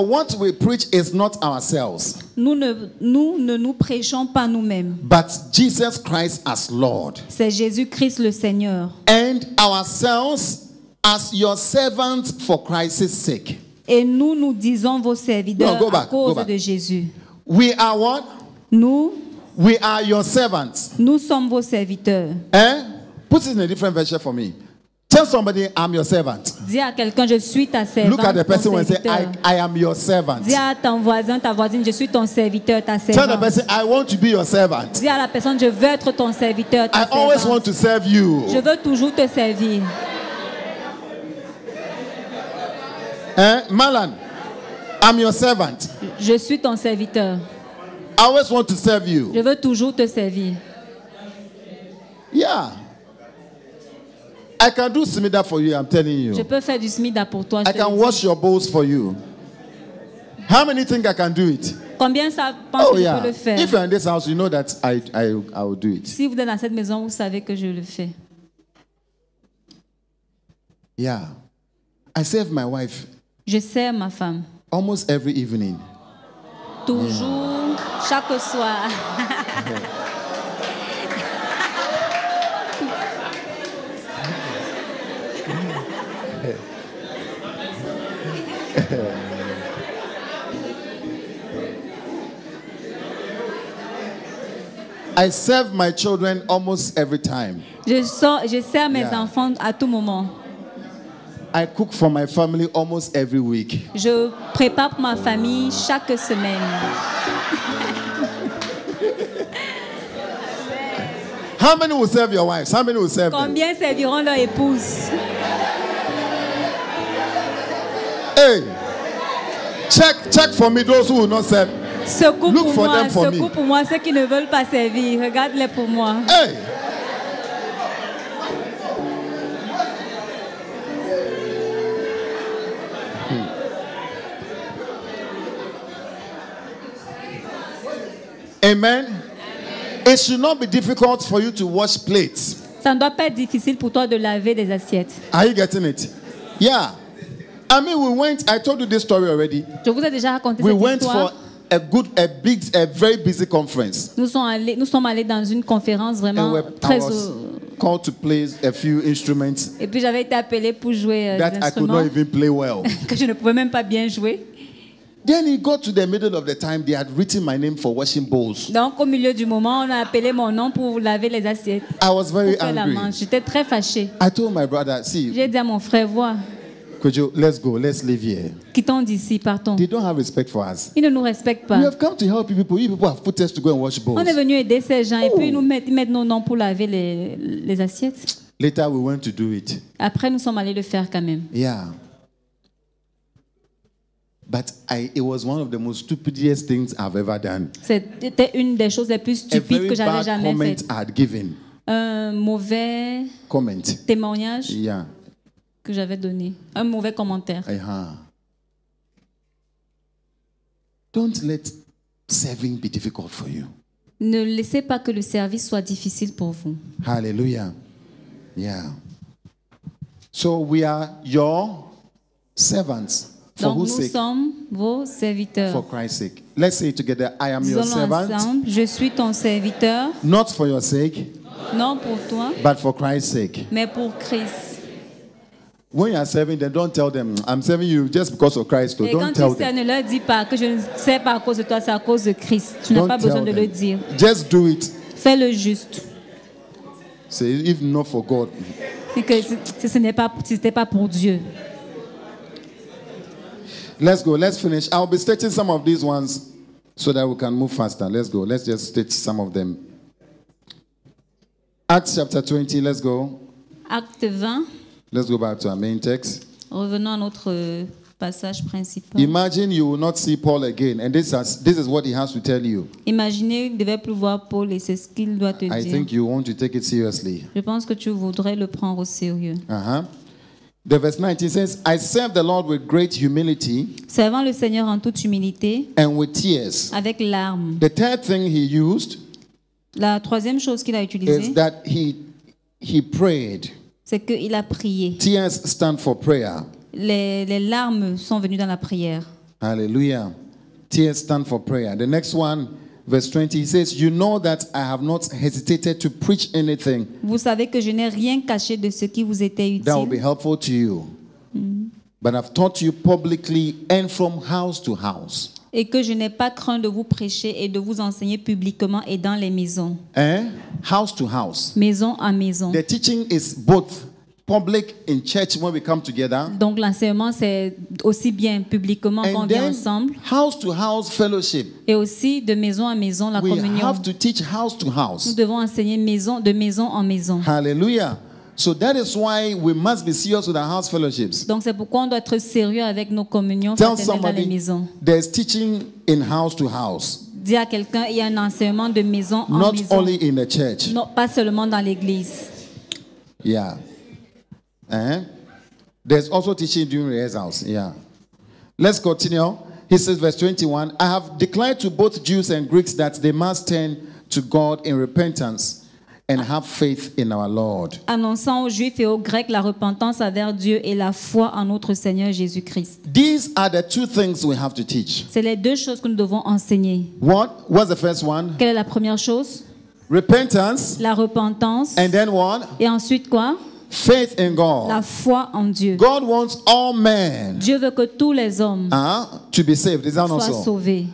what we preach is not ourselves, Nous ne nous prêchons pas nous-mêmes. but Jesus Christ as Lord, C'est Jésus-Christ le Seigneur. and ourselves as your servants for Christ's sake. Et nous, nous disons vos serviteurs No, go à back, go cause back. de Jésus. We are what? Nous are your servants. sommes vos serviteurs. Eh? Put it in a different version for me. Tell somebody, I'm your servant. Dis à quelqu'un, je suis ta servante. Look at the person ton and say, serviteur. I am your servant. Dis à ton voisin, ta voisine, je suis ton serviteur, ta Tell the servante. person, I want to be your servant. Dis à la personne, je veux être ton serviteur, ta I always servante. want to serve you. Je veux toujours te servir. Eh? Malan, I'm your servant. Je suis ton serviteur. I always want to serve you. Je veux toujours te servir. Yeah. I can do Smida for you, I'm telling Je you. peux faire du smida pour toi. je I te can le dis. wash your bowls for you. How many think I can do it? Combien ça pense Oh que je yeah. peux le faire? If you're in this house, you know that I will do it. Si vous êtes dans cette maison, vous savez que je le fais. Yeah. I serve my wife Je sers ma femme. almost every evening. Toujours, chaque soir. I serve my children almost every time. Je sers mes Yeah. enfants à tout moment. I cook for my family almost every week. Je prépare pour ma famille chaque semaine. How many will serve your wives? How many will serve them? Combien serviront leur épouse? Hey, check for me those who will not serve. Secours Look pour for moi, them for secours me. pour moi, ceux qui ne veulent pas servir. Regarde-les pour moi. Hey. Amen. It should not be difficult for you to wash plates. Ça ne doit pas être difficile pour toi de laver des assiettes. Are you getting it? Yeah. I mean, I told you this story already. Je vous ai déjà raconté We cette went histoire. for a very busy conference. Nous sommes allés dans une conférence And vraiment I très... was called to play a few instruments Et puis j'avais été appelée pour jouer des that I could instruments not even play well. que je ne pouvais même pas bien jouer. Then he got to the middle of the time, they had written my name for washing bowls. Donc, au milieu du moment, on a appelé mon nom pour laver les assiettes. I was very Pour faire la angry. manche. J'étais très fâchée. I told my brother, see, J'ai dit à mon frère, vois, could you, let's go, let's live here. quittons d'ici, partons. They don't have respect for us. Ils ne nous respectent We pas. have come to help you people. You people have put us to go and wash bowls. On est venu aider ces gens et puis ils mettent nos noms pour laver les assiettes. Later, we went to do it. Après, nous sommes allés le faire quand même. Yeah. But it was one of the most stupidest things I've ever done. C'était une des choses les plus A stupides very que j'avais bad jamais comment faites. I had given. Un mauvais Comment. témoignage Yeah. que j'avais donné. Un mauvais commentaire. Don't let serving be difficult for you. Ne laissez pas que le service soit difficile pour vous. Hallelujah. Yeah. So we are your servants. For Donc whose nous sake? sommes vos serviteurs. For Christ's sake. Let's say it together. I am your Disons-le servant. ensemble. Je suis ton serviteur, Not for your sake, non pour toi, but for Christ's sake. mais pour Christ. When you are serving them, don't tell them, I'm serving you just because of Christ. So Et quand don't tu tell sers, them. ne leur dis pas que je ne sais pas à cause de toi, c'est à cause de Christ. Tu n'as Don't pas besoin tell de le them. dire. Just do it. Fais le juste. Say, if not for God. Et que ce n'était pas pour Dieu. Let's go. Let's finish. I'll be stating some of these ones so that we can move faster. Let's go. Let's just state some of them. Acts chapter 20. Let's go. Acte 20. Let's go back to our main text. Revenons à notre passage principal. Imagine you will not see Paul again, and this is what he has to tell you. Imaginez, il ne devait plus voir Paul et c'est ce qu'il doit te I dire. think you want to take it seriously. Je pense que tu voudrais le prendre au sérieux. The verse 19 says, I serve the Lord with great humility Servant le Seigneur en toute humilité, and with tears. avec larmes. The third thing he used La troisième chose qu'il a is utilisée, that he prayed. c'est qu'il a prié. Tears stand for prayer. Les larmes sont venues dans la prière. Hallelujah. Tears stand for prayer. The next one, verse 20, he says, you know that I have not hesitated to preach anything Vous savez que je n'ai rien caché de ce qui vous était that will be utile, helpful to you. But I've taught you publicly and from house to house. et que je n'ai pas craint de vous prêcher et de vous enseigner publiquement et dans les maisons, House to house. maison à maison. The teaching is both public in church when we come together, Donc l'enseignement, c'est aussi bien publiquement quand on and vient then ensemble, house to house fellowship. et aussi de maison à maison, la We communion. have to teach house to Nous house. devons enseigner de maison en maison. Hallelujah. So that is why we must be serious with our house fellowships. Donc c'est pourquoi on doit être sérieux avec nos communions Tell fraternelles dans les somebody maisons. there's teaching in house to house, Dis à quelqu'un, il y a un enseignement de maison en not maison. only in the church. Non, pas seulement dans l'église. Yeah. There's also teaching during rehearsals. Yeah. Let's continue. He says, verse 21, I have declared to both Jews and Greeks that they must turn to God in repentance and have faith in our Lord. Annonçant aux Juifs et aux Grecs la repentance envers Dieu et la foi en notre Seigneur Jésus-Christ. These are the two things we have to teach. C'est les deux choses que nous devons enseigner. What's the first one? Quelle est la première chose? Repentance. La repentance. And then what? Et ensuite quoi? Faith in God. La foi en Dieu. God wants all men Dieu veut que tous les hommes to be saved. Is that not soient so? sauvés.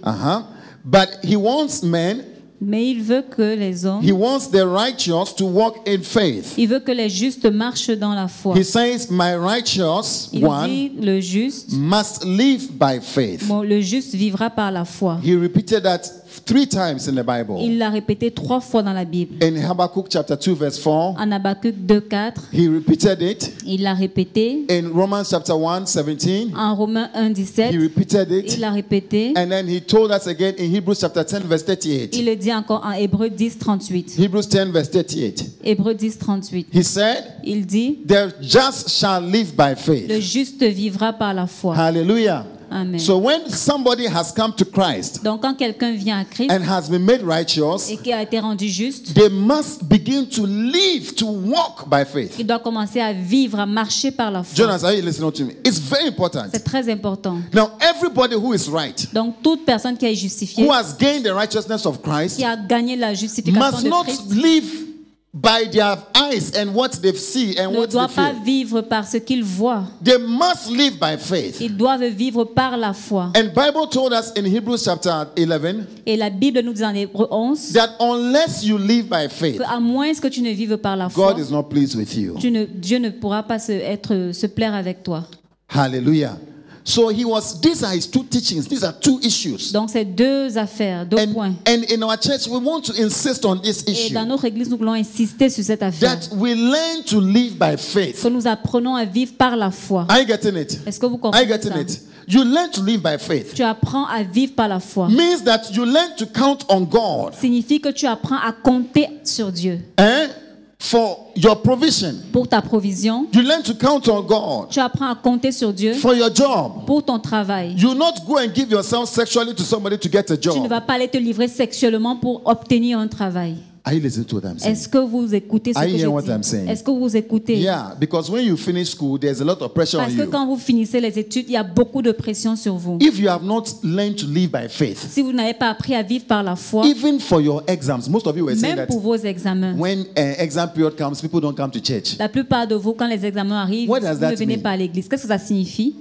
But he wants men, Mais il veut que les hommes, he wants the righteous to walk in faith. il veut que les justes marchent dans la foi. He says, my righteous Il one dit, le juste, must live by faith. le juste vivra par la foi. He repeated that 3 times in the Bible. Il l'a répété 3 fois dans la Bible. In Habakkuk chapter 2 verse 4, En Habakkuk 2:4, he repeated it. il l'a répété. In Romans chapter 1:17, En Romains 1:17, he repeated il it. l'a répété. And then he told us again in Hebrews chapter 10 verse 38. Il le dit encore en Hébreux 10:38. Hebrews 10 verse 38. Hébreux 10:38. He said, Il dit, the just shall live by le faith. juste vivra par la foi. Hallelujah. Amen. So when somebody has come to Christ Donc quand quelqu'un vient à Christ and has been made righteous, et qui a été rendu juste, they must begin to live, to walk by faith. il doit commencer à vivre, à marcher par la foi. Jonas, are you listening to me? It's very important. C'est très important. Now, everybody who is right, Donc toute personne qui est justifiée, who has gained the righteousness of Christ, qui a gagné la justification must de not Christ, live by their eyes and what they see and ne what they doivent pas feel. vivre par ce qu'ils voient. They must live by faith. Ils doivent vivre par la foi. And Bible told us in Hebrews chapter 11 Et la Bible nous dit en Hébreux 11 that unless you live by faith, qu'à moins que tu ne vives par la foi, God is not pleased with you. Dieu ne pourra pas se plaire avec toi. Hallelujah. So these are his two teachings. These are two issues. Donc c'est deux affaires, deux points. And in our church, we want to insist on this Et issue. dans notre église, nous voulons insister sur cette affaire. That we learn to live by faith. Que nous apprenons à vivre par la foi. Are you getting it? Est-ce que vous Are you comprenez getting ça? it? You learn to live by faith. Tu apprends à vivre par la foi. Means that you learn to count on God. Signifie que tu apprends à compter sur Dieu. For your provision. Pour ta provision. You learn to count on God. Tu apprends à compter sur Dieu. For your job. Pour ton travail. You not go and give yourself sexually to somebody to get a job. Tu ne vas pas aller te livrer sexuellement pour obtenir un travail. Are you listening to what I'm saying? Est-ce que vous écoutez ce que je dis? Est-ce que vous écoutez? Yeah, because when you finish school, there's a lot of pressure on you. Parce que quand vous finissez les études, il y a beaucoup de pression sur vous. If you have not learned to live by faith, si vous n'avez pas appris à vivre par la foi, even for your exams, most of you were saying même that pour vos examens, when exam period comes, people don't come to church. La plupart de vous, quand les examens arrivent, vous ne venez pas à l'église. Qu'est-ce que ça signifie?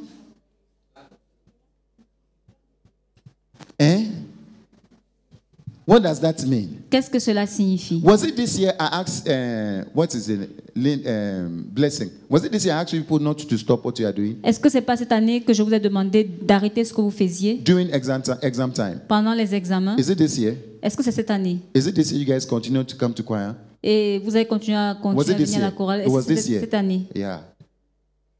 What does that mean? Qu'est-ce que cela signifie? Was it this year I asked, what is it, Blessing? Was it this year I asked people not to stop what you are doing? Est-ce que c'est pas cette année que je vous ai demandé d'arrêter ce que vous faisiez? During exam time. Pendant les examens. Is it this year? Est-ce que c'est cette année? Is it this year you guys continue to come to choir? Et vous avez continué à venir à la chorale. Est-ce que c'est cette année? Yeah.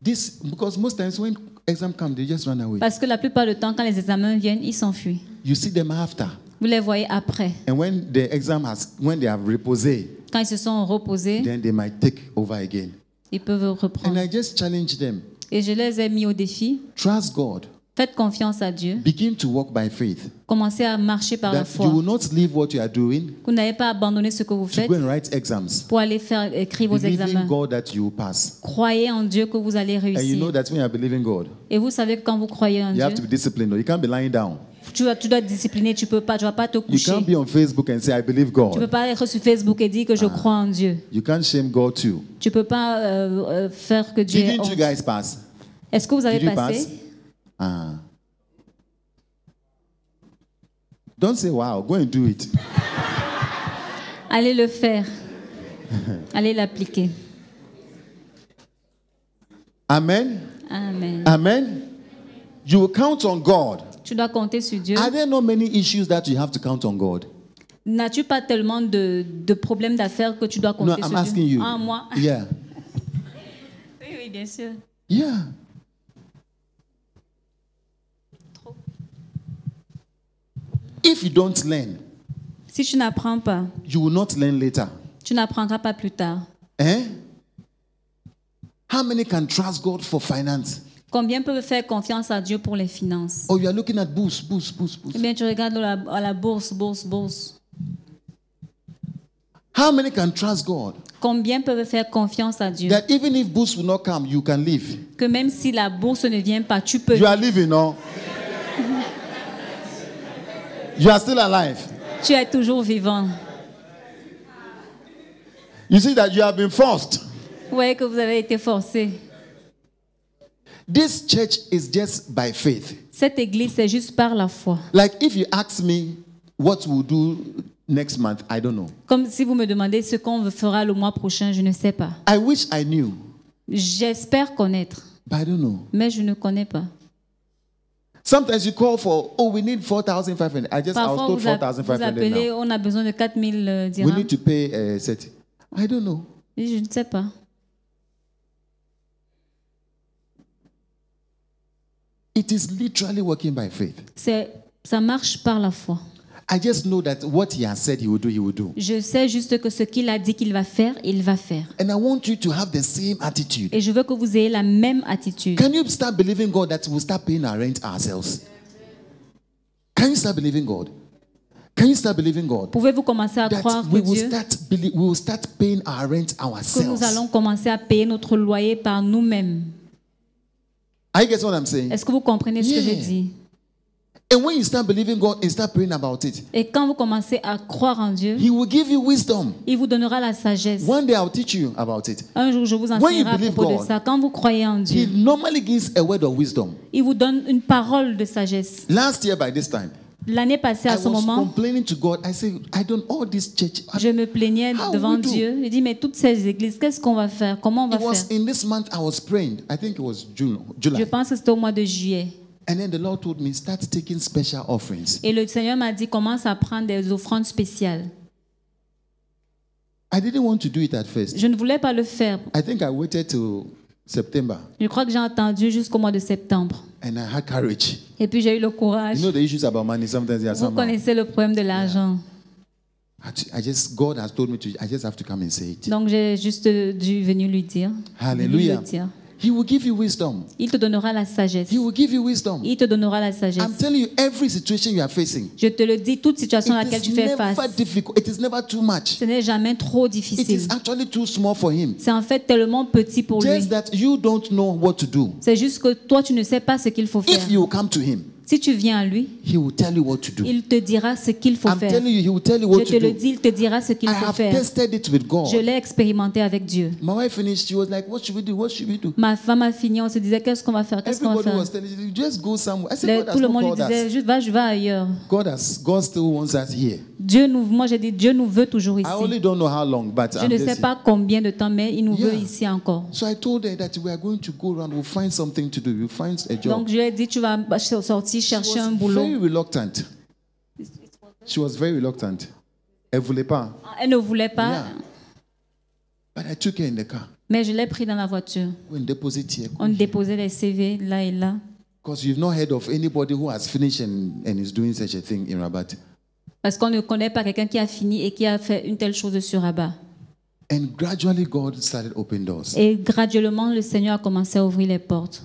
Because most times when exam come, they just run away. Parce que la plupart du temps, quand les examens viennent, ils s'enfuient. You see them after. Vous les voyez après. And when they have reposé, quand ils se sont reposés, then they might take over again. Ils peuvent reprendre. And I just challenge them. Et je les ai mis au défi. Trust God. Faites confiance à Dieu. Begin to walk by faith. Commencez à marcher par la foi. You will not leave what you are doing. Vous n'allez pas abandonner ce que vous faites. To go and write exams. Pour aller écrire vos examens. Believing God that you will pass. Croyez en Dieu que vous allez réussir. And you know that when you are believing God. Et vous savez que quand vous croyez en Dieu. You have to be disciplined. You can't be lying down. Tu dois être discipliné, tu vas pas te coucher. You can't be on Facebook and say I believe God. Tu peux pas être sur Facebook et dire que je crois en Dieu. You can't shame God too. Tu peux pas faire que Dieu ait honte. Didn't you guys pass? Est-ce que vous avez passé? Don't say wow, go and do it. Allez le faire. Allez l'appliquer. Amen. Amen. Amen. You will count on God. Tu dois compter sur Dieu. Are there not many issues that you have to count on God? N'as-tu pas tellement de problèmes d'affaires que tu dois compter sur Dieu? No, I'm asking you. Ah, moi? Yeah. Oui, bien sûr. Yeah. Trop. If you don't learn, si tu n'apprends pas, you will not learn later. Tu n'apprendras pas plus tard. How many can trust God for finance? Combien peuvent faire confiance à Dieu pour les finances? Oh, you are looking at boost. Eh bien, tu regardes à la bourse. How many can trust God? Combien peuvent faire confiance à Dieu? That even if boost will not come, you can live. Que même si la bourse ne vient pas, tu peux. You are living, no? You are still alive. Tu es toujours vivant. You see that you have been forced. Vous voyez que vous avez été forcé. This church is just by faith. Cette église, c'est juste par la foi. Like if you ask me what we'll do next month, I don't know. Comme si vous me demandez ce qu'on fera le mois prochain, je ne sais pas. I wish I knew. J'espère connaître. But I don't know. Mais je ne connais pas. Sometimes you call for, we need 4,500. I was told 4,500 vous appelez, now. On a besoin de 4,000 dirhams. We need to pay set. I don't know. Je ne sais pas. It is literally working by faith. Ça marche par la foi. I just know that what he has said he will do, he will do. Je sais juste que ce qu'il a dit qu'il va faire, il va faire. And I want you to have the same attitude. Et je veux que vous ayez la même attitude. Can you start believing God that we'll start paying our rent ourselves? Can you start believing God? Can you start believing God? Pouvez-vous commencer à croire que Dieu, we will start paying our rent ourselves? Que nous allons commencer à payer notre loyer par nous-mêmes. Are you getting what I'm saying? Est-ce que vous comprenez ce que je dis? And when you start believing God and start praying about it, Et quand vous commencez à croire en Dieu, He will give you wisdom. il vous donnera la sagesse. One day I'll teach you about it. Un jour, je vous When enseignerai you à believe propos de God, ça. Quand vous croyez en He Dieu, normally gives a word of wisdom. il vous donne une parole de sagesse. Last year by this time, L'année passée, I à ce was moment, complaining to God. I said, I don't all this church. je me plaignais How devant we do? Dieu. Je dis, mais toutes ces églises, qu'est-ce qu'on va faire? Comment on va It was faire? in this month I was praying. I think it was Je July. pense que c'était au mois de juillet. And then the Lord told me, start taking special offerings. Et le Seigneur m'a dit, commence à prendre des offrandes spéciales. I didn't want to do it at first. Je ne voulais pas le faire. I think I waited till September Je crois que j'ai entendu jusqu'au mois de septembre. and I had courage. Et puis j'ai eu le courage. You know the issues about money, sometimes they are Vous somehow. connaissez le problème de l'argent. God has told me to, I just have to come and say it. Donc j'ai juste dû venir lui dire. Hallelujah. Venir le dire. He will give you wisdom. Il te donnera la sagesse. He will give you wisdom. Il te donnera la sagesse. I'm telling you, every situation you are facing, Je te le dis, toute situation à it laquelle is tu fais face, never difficult. It is never too much. ce n'est jamais trop It difficile. is actually too small for him. C'est en fait tellement petit pour lui. Just that you don't know what to do. C'est juste que toi, tu ne sais pas ce qu'il faut faire. If you come to him, Si tu viens à lui, he will tell you what to do. il te dira ce qu'il faut I'm faire. telling you, he will tell you Je what te to le do. dis, il te dira ce qu'il I faut have faire. tested it with God. Je l'ai expérimenté avec Dieu. My wife finished, she was like, what should we do? What should we do? Ma femme a fini, on se disait, qu'est-ce qu'on va faire? Qu'est-ce qu'on va Everybody faire? was telling you, just go somewhere. I said, God Tout has le not monde lui called disait, us. juste va, je vais ailleurs. God still wants us here. Moi j'ai dit, Dieu nous veut toujours I ici. only don't know how long, but Je I'm ne just sais here. pas combien de temps, mais il nous veut Yeah. ici encore. So I told her that we are going to go around. We'll find something to do. We'll find a job. Donc je lui ai dit, tu vas sortir She chercher un was boulot. very reluctant. She was very reluctant. Elle voulait pas. Elle ne voulait pas, Yeah. But I took her in the car. mais je l'ai pris dans la voiture. Go and deposit here. On déposait les CV là et là. Because you've not heard of anybody who has finished and is doing such a thing in Rabat. Parce qu'on ne connaît pas quelqu'un qui a fini et qui a fait une telle chose sur Rabat. And gradually God started opening doors. Et graduellement, le Seigneur a commencé à ouvrir les portes.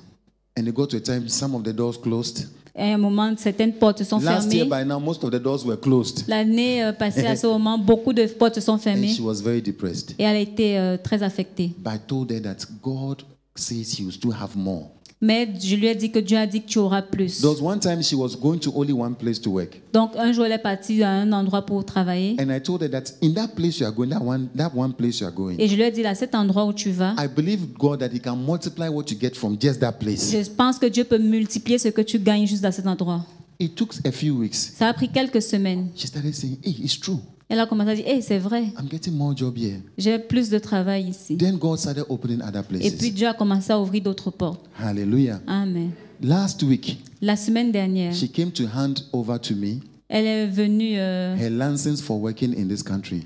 And it got to a time some of the doors closed. Et à un moment, certaines portes sont Last year fermées. by now most of the doors were closed. L'année passée, à ce moment, beaucoup de portes sont And fermées. she was very depressed. Et elle a été très affectée. But I told her that God says he will still have more. Mais je lui ai dit que Dieu a dit que tu auras plus. There was one time she was going to only one place to work. Donc un jour, elle est partie à un endroit pour travailler. And I told her that in that place you are going, that one place you are going, Et je lui ai dit, là, cet endroit où tu vas, I believe God that he can multiply what you get from just that place. je pense que Dieu peut multiplier ce que tu gagnes juste à cet endroit. It took a few weeks. Ça a pris quelques semaines. She started saying, hey, it's true. Elle a commencé à dire, hey, c'est vrai, I'm getting more job here. j'ai plus de travail ici. Then God started opening other Et puis places. Dieu a commencé à ouvrir d'autres portes. Hallelujah. Amen. Last week, La semaine dernière, she came to hand over to me elle est venue. her license for working in this country.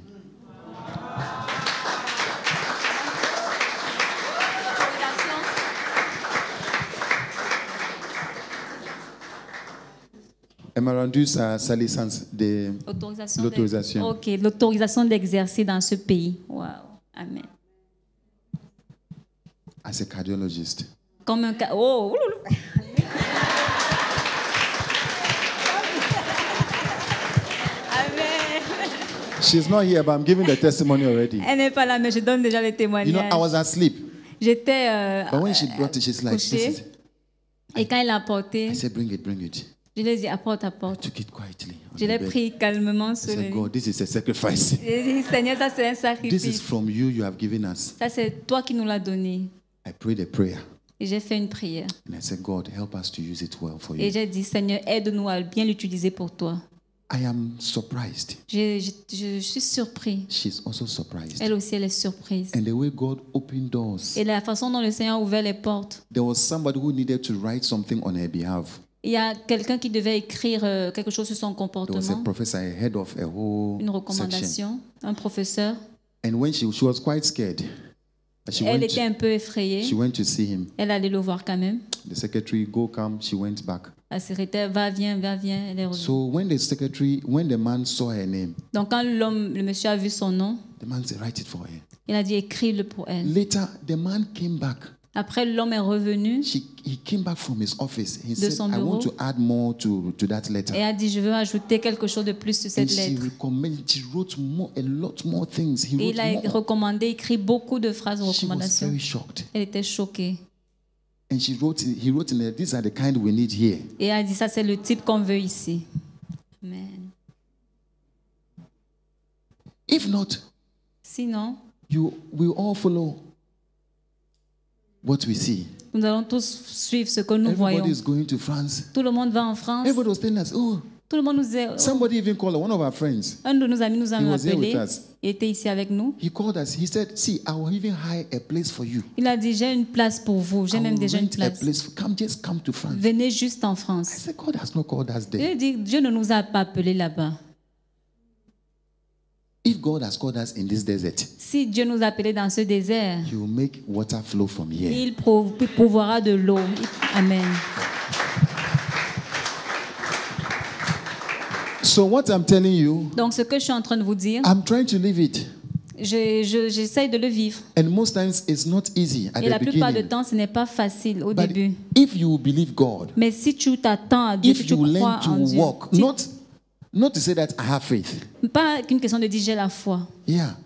Elle m'a rendu sa licence de l'autorisation. Ok, l'autorisation d'exercer dans ce pays. Wow. Amen. As a cardiologist. Comme un oh, ouloulou. Amen. She's not here, but I'm giving the testimony already. Elle n'est pas là, mais je donne déjà le You témoignage. know, I was asleep. J'étais But when she brought it, she's like, this couchée. is, Et quand il a apporté, I said, bring it, bring it. je lui ai dit, apporte, I apporte. took it quietly. On Je the l'ai bed. pris calmement I sur le said, lit. God, this is a sacrifice. J'ai dit, Seigneur, ça c'est un This is sacrifice. from you, you have given us. Ça c'est toi qui nous l'as donné. I prayed a prayer. Et j'ai fait une prière. And I said, God, help us to use it well for Et you. j'ai dit, Seigneur, aide-nous à bien l'utiliser pour toi. I am surprised. Je suis surpris. She's also surprised. Elle aussi, elle est surprise. And the way God opened doors, Et la façon dont le Seigneur a ouvert les portes. there was somebody who needed to write something on her behalf. Il y a quelqu'un qui devait écrire quelque chose sur son There was a comportement, professor, a head of a whole une section. recommandation, un professeur. And when she was quite scared, she Elle went, était un peu effrayée. she went to see him. Elle allait le voir quand même. The secretary, go come, she went back. La secrétaire, va, viens, elle est revenue. So when the man saw her name, Donc quand le monsieur a vu son nom, the man said, write it for her. il a dit, écris-le pour elle. Later, the man came back. Après, l'homme est revenu He came back from his office. He De said, son I want bureau. to add more to that letter. et a dit, je veux ajouter quelque chose de plus sur And cette she lettre. wrote a lot more things. He Et wrote il a more. recommandé, écrit beaucoup de phrases de She was recommandation. very shocked. Elle était choquée. And he wrote in there, these are the kind we need here. Et elle a dit, ça c'est le type qu'on veut ici. Amen. If not, Sinon, you will all follow what we see. nous allons tous suivre ce que nous voyons. Everybody is going to France. Tout le monde va en France. Everybody was telling us, oh, Tout le monde nous est... somebody even called one of our friends. Un de nos amis nous a He was here appelé. with us. Il était ici avec nous. He called us. He said, see, I will even hire a place for you. Il a dit, j'ai une place pour vous. J'ai I même will déjà une rent a place. place. Just come to France. Venez juste en I France. said, God has not called us Il there. a dit, Dieu ne nous a pas appelés là-bas. If God has called us in this desert, Si Dieu nous a appelés dans ce désert, He will make water flow from here. il pourvoira de l'eau. Amen. So what I'm telling you, Donc, ce que je suis en train de vous dire, I'm trying to live it. j'essaye de le vivre. And most times it's not easy at Et la the plupart du beginning. temps, ce n'est pas facile au But début. if you believe God, Mais si tu t'attends à Dieu, si if tu you learn crois en to Dieu, walk, not to say that I have faith, pas qu'une question de dire j'ai la foi, yeah,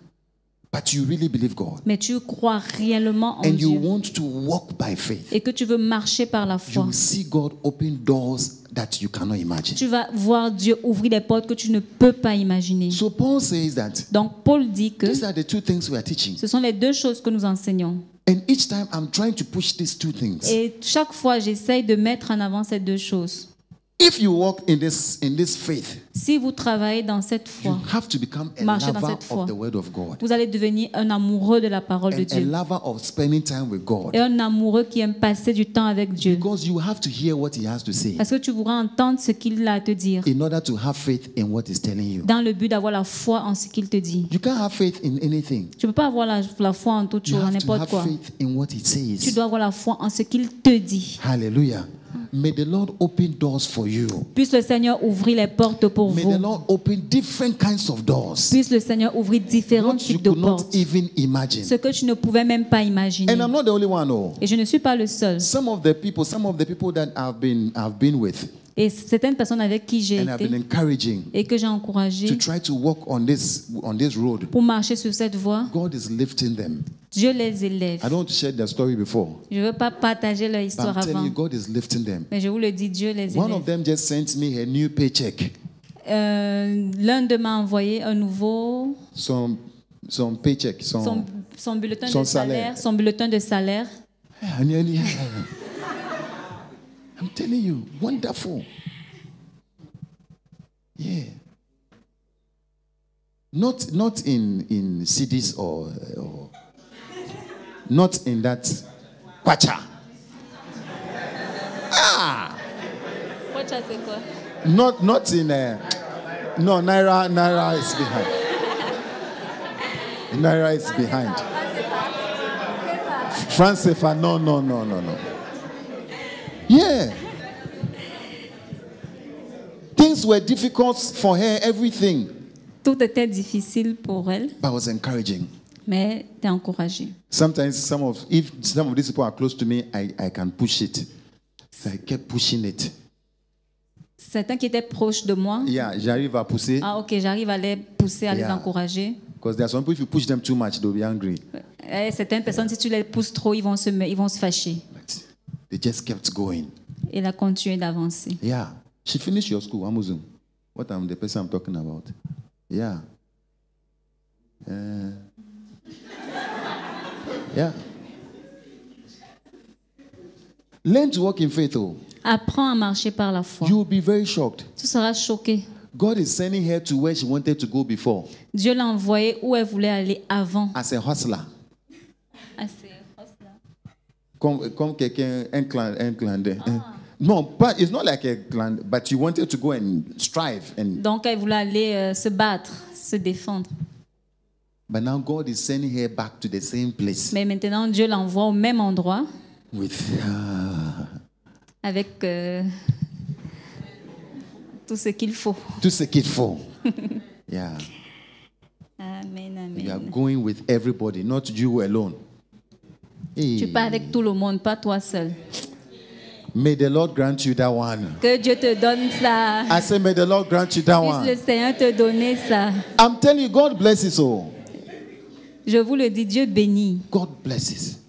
but you really believe God, mais tu crois réellement en and you Dieu want to walk by faith, et que tu veux marcher par la you foi, will see God open doors that you cannot imagine. tu vas voir Dieu ouvrir des portes que tu ne peux pas imaginer. So Paul says that Donc Paul dit que these are the two things we are teaching. ce sont les deux choses que nous enseignons. And each time I'm trying to push these two things. Et chaque fois, j'essaye de mettre en avant ces deux choses. If you walk in this faith, Si vous travaillez dans cette you foi, have to become a marchez dans lover cette foi, of the word of God. vous allez devenir un amoureux de la parole de And a Dieu lover of spending time with God. et un amoureux qui aime passer du temps avec Dieu. Because you have to hear what he has to say Parce que tu voudras entendre ce qu'il a à te dire in order to have faith in what he's telling you. dans le but d'avoir la foi en ce qu'il te dit. You can't have faith in anything. Tu ne peux pas avoir la foi en toute You chose, en have to n'importe have quoi. faith in what he Tu says. dois avoir la foi en ce qu'il te dit. Hallelujah. May the Lord open doors for you. Puisse le Seigneur ouvrir les portes pour May vous. the Lord open different kinds of doors. Puisse le Seigneur ouvrir différents What you types de could not portes. even imagine. Ce que tu ne pouvais même pas imaginer. And I'm not the only one. Oh. Et je ne suis pas le seul. Some of the people that I've been with Et certaines personnes avec qui j'ai and I've been été encouraging et que j'ai to encouragé try to walk on this road, pour marcher sur cette voie, God is lifting them. Dieu les élève. I don't want to share their story before, Je ne veux pas partager leur but histoire I'm telling avant. you, God is lifting them. Mais je vous le dis, Dieu les One élève. of them just sent me a new paycheck, L'un d'eux m'a envoyé un nouveau, some paycheck, son bulletin son de salaire, salaire. son bulletin de salaire. I'm telling you, wonderful. Yeah. Not in cities or not in that kwacha. C'est quoi? Not in no, Naira is behind. Naira is behind. France CFA, no. Yeah. Things were difficult for her, everything. Tout était difficile pour elle, But it was encouraging. mais t'es encouragée. Sometimes if some of these people are close to me, I can push it. So I kept pushing it. Certains qui étaient proches de moi, Yeah, j'arrive à pousser. ok, j'arrive à les pousser, à les Yeah. encourager. Because there are some people, if you push them too much, they'll be angry. Et certaines personnes, si tu les pousses trop, ils vont se fâcher. But they just kept going. Et elle a continué d'avancer. Yeah. She finished your school, Amazon. The person I'm talking about. Yeah. Yeah. Learn to walk in faith, though. Apprends à marcher par la foi. You will be very shocked. Tu seras choqué. God is sending her to where she wanted to go before, Dieu l'a envoyée où elle voulait aller avant. as a hustler. Comme quelqu'un, un clandin. No, but it's not like a clan, but you wanted to go and strive. Donc elle voulait aller se battre, se défendre. But now God is sending her back to the same place Mais maintenant Dieu l'envoie au même endroit with avec tout ce qu'il faut. tout ce qu'il faut. Yeah. Amen, You are amen. going with everybody, not you alone. Hey. Tu pars avec tout le monde, pas toi seul. May the Lord grant you that one. Que Dieu te donne ça. I say, may the Lord grant you that Puisse le one. Seigneur te donner ça. I'm telling you, God blesses all. Je vous le dis, Dieu bénit. God blesses.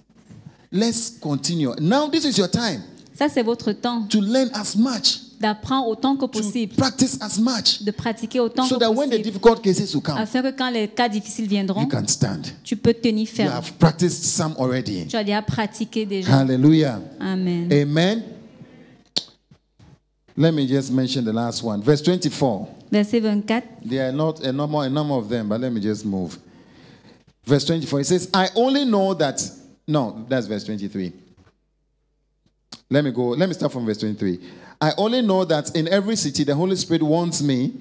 let's continue. Now this is your time Ça, c'est votre temps to learn as much, d'apprendre autant que to possible, practice as much, de pratiquer autant so que that when the possible, difficult cases will come, afin que quand les cas difficiles you viendront, can stand. tu peux tenir You ferme. have practiced some already. Tu as déjà pratiqué déjà. Hallelujah. Amen. Amen. Let me just mention the last one. Verse 24. Verset 24. There are not a number of them, but let me just move. Verse 24, it says, I only know that, no, that's verse 23. Let me start from verse 23. I only know that in every city the Holy Spirit warns me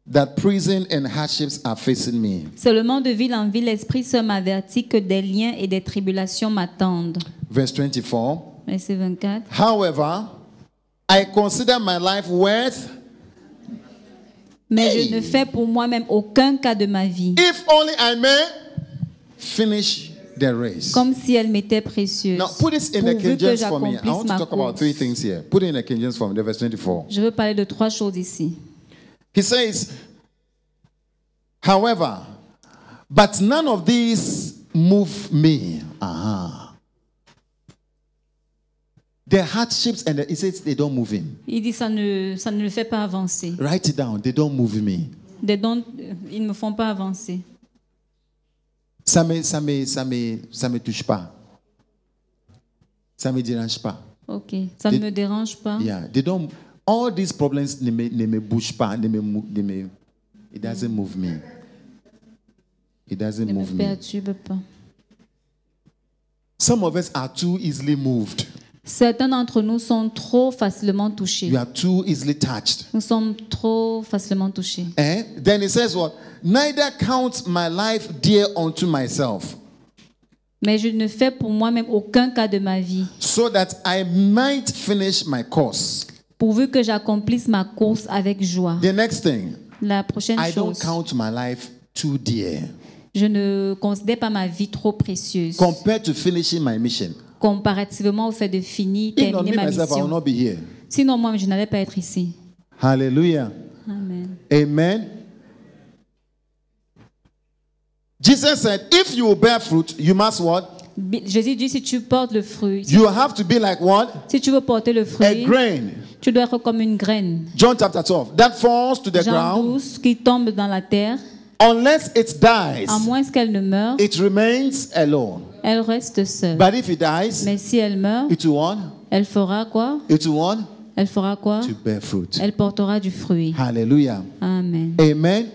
that prison and hardships are facing me. Seulement de ville en ville, l'Esprit Saint m'avertit que des liens et des tribulations m'attendent. Verse 24. Verset 24. However, I consider my life worth, Mais je ne fais pour moi-même aucun cas de ma vie, if only I may finish the race. comme si elle m'était précieuse. Now, put this in the Pourvu King que James for me. I j'accomplisse want to ma talk about course. 3 things here. Put it in the King James for me, verse 24. Je veux parler de 3 choses ici. He says, however, but none of these move me. The hardships and he says they don't move him. Il dit ça ne le fait pas avancer. Write it down. They don't move me. Ils ne me font pas avancer. Ça me touche pas. Ça me dérange pas. Ok, ça ne me dérange pas. Yeah, they don't. All these problems ne me bougent pas. It doesn't move me. It doesn't Ne me move me. perturbe pas. Some of us are too easily moved. Certains d'entre nous sont trop facilement touchés. You are too easily touched. Nous sommes trop facilement touchés. Then it says what? Neither count my life dear unto myself, Mais je ne fais pour moi-même aucun cas de ma vie, so that I might finish my course. pourvu que j'accomplisse ma course avec joie. The next thing, La prochaine I don't chose, count my life too dear je ne considère pas ma vie trop précieuse compared to finishing my mission. comparativement au fait de finir, If not terminer me, ma myself, I will mission. not be here. Sinon, moi, je n'allais pas être ici. Hallelujah. Amen. Amen. Jesus said, if you will bear fruit, you must what? Jésus dit, si tu portes le fruit, You have to be like what? si tu veux porter le A fruit, grain. tu dois être comme une graine. John chapter 12. That falls to the Jean ground. 12, qui tombe dans la terre, Unless it dies, à moins qu'elle ne meure, it remains alone. elle reste seule. But if it dies, Mais si elle meurt, it will what? elle fera quoi? It will what? Elle fera quoi? To bear fruit. Elle portera du fruit. Hallelujah. Amen. Amen.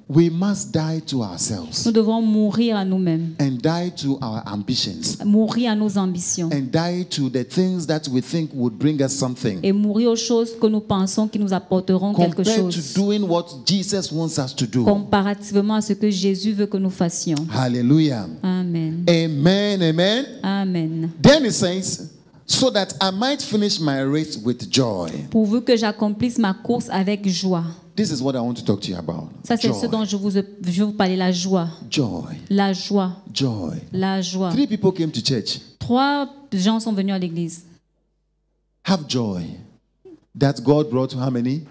We must die to ourselves Nous devons mourir à nous-mêmes, and die to our ambitions mourir à nos ambitions and die to the things that we think would bring us something et mourir aux choses que nous pensons qui nous apporteront quelque compared to chose, doing what Jesus wants us to do. comparativement à ce que Jésus veut que nous fassions. Hallelujah. Amen. Amen. Amen. Amen. Then it says, so that I might finish my race with joy. Pourvu que j'accomplisse ma course avec joie. This is what I want to talk to you about. Ça, c'est Joy. ce dont je vais vous parler, la joie. Joy. La joie. Joy. La joie. 3 people came to church. 3 gens sont venus à l'église. Have joy. That God brought how many?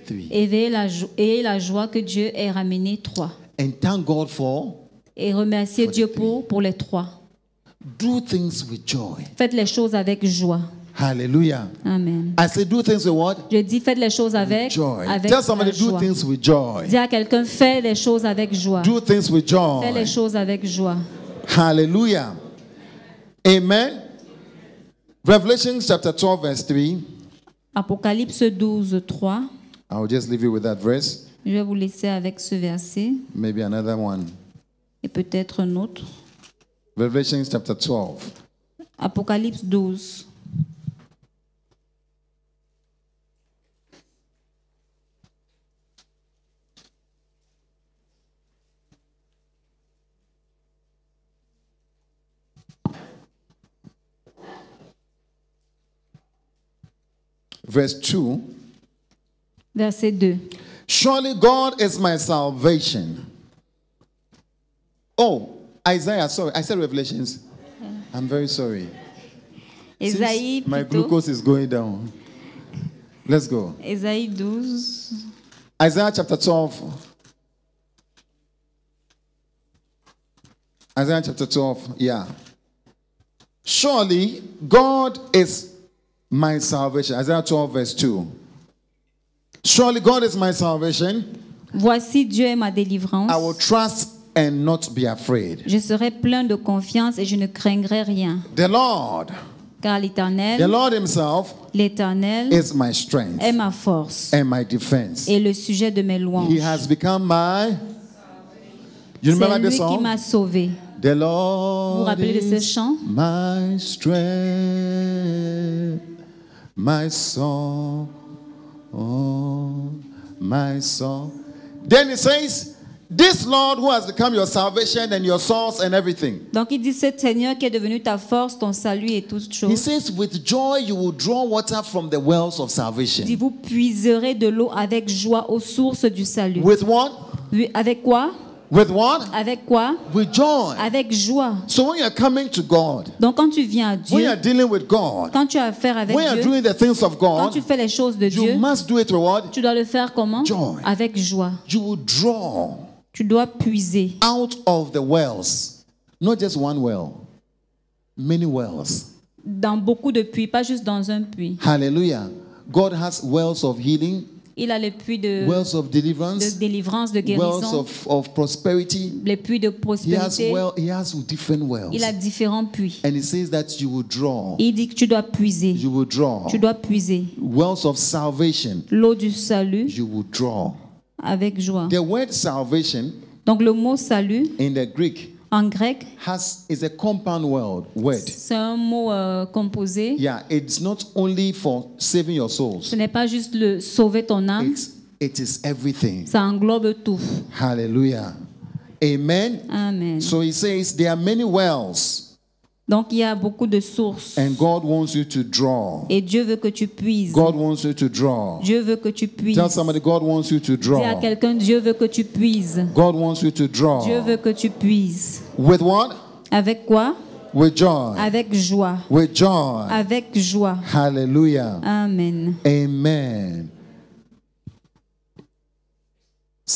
3. Ayez la joie que Dieu ait ramené 3. And thank God for. Et remerciez For the Dieu 3. pour les 3. Do things with joy. Faites les choses avec joie. Hallelujah. Amen. I say do things with what? Je dis faites les choses avec Joy. avec Tell somebody la do joie. things with joy. Dis à quelqu'un fais les choses avec joie. Do things with Fais les joy. choses avec joie. Hallelujah. Amen. Revelation chapter 12 verse 3. Apocalypse 12, 3. I'll just leave you with that verse. Je vais vous laisser avec ce verset Maybe another one. et peut-être un autre. Revelation chapter 12. Apocalypse 12. Verse 2. Verset 2. Surely God is my salvation. Oh, Isaiah, sorry. I said Revelations. I'm very sorry. Ésaïe, Since my plutôt. glucose is going down. Let's go. Ésaïe 12. Isaiah chapter 12. Isaiah chapter 12. Yeah. Surely God is my salvation. Isaiah 12 verse 2. Surely God is my salvation. Voici Dieu est ma délivrance. I will trust and not be afraid. Je serai plein de confiance et je ne craindrai rien. The Lord Car l'Éternel, himself l'Éternel is my strength est ma force and my defense. et le sujet de mes louanges. He has become my... You remember C'est the lui qui song? m'a sauvé. The Vous vous Lord rappelez de ce is chant? my strength, my song, oh, my song. Then it says, this Lord who has become your salvation and your source and everything. Donc il dit, cet Seigneur qui est devenu ta force, ton salut et toutes He choses. says, with joy you will draw water from the wells of Il dit, salvation. vous puiserez de l'eau avec joie aux sources du salut. With what? Oui, avec quoi? With what? Avec quoi? With joy. Avec joie. So when you're coming to God, Donc quand tu viens à when Dieu, you're dealing with God, quand tu as affaire avec when you're Dieu, doing the things of quand God, tu fais les choses de you Dieu, must do it with what? tu dois le faire comment? Joy. Avec joie. You will draw Tu dois puiser out of the wells, not just one well, many wells. dans beaucoup de puits, pas juste dans un puits. Hallelujah. God has wells of healing, Il a les puits de wells of deliverance, délivrance, de wells guérison, of prosperity. les puits de prospérité. He has different wells. Il a différents puits. And it says that you will draw. Il dit que tu dois puiser. You will draw. Tu dois puiser Wells of salvation. l'eau du salut You will draw. avec joie. The word salvation Donc le mot salut in the Greek en grec, is a compound word. c'est un mot composé. Yeah, it's not only for saving your souls. Ce n'est pas juste le sauver ton âme, It is everything. ça englobe tout. Hallelujah. Amen. Amen. So he says there are many wells Donc il y a beaucoup de sources. and God wants you to draw. Et Dieu veut que tu puises. God wants you to draw. Dieu veut que tu puises. Tell somebody God wants you to Dis à draw. quelqu'un, Dieu veut que tu puises. God wants you to draw. Dieu veut que tu puises. With what? Avec quoi? With joy. Avec joie. With joy. Avec joie. Hallelujah. Amen. Amen.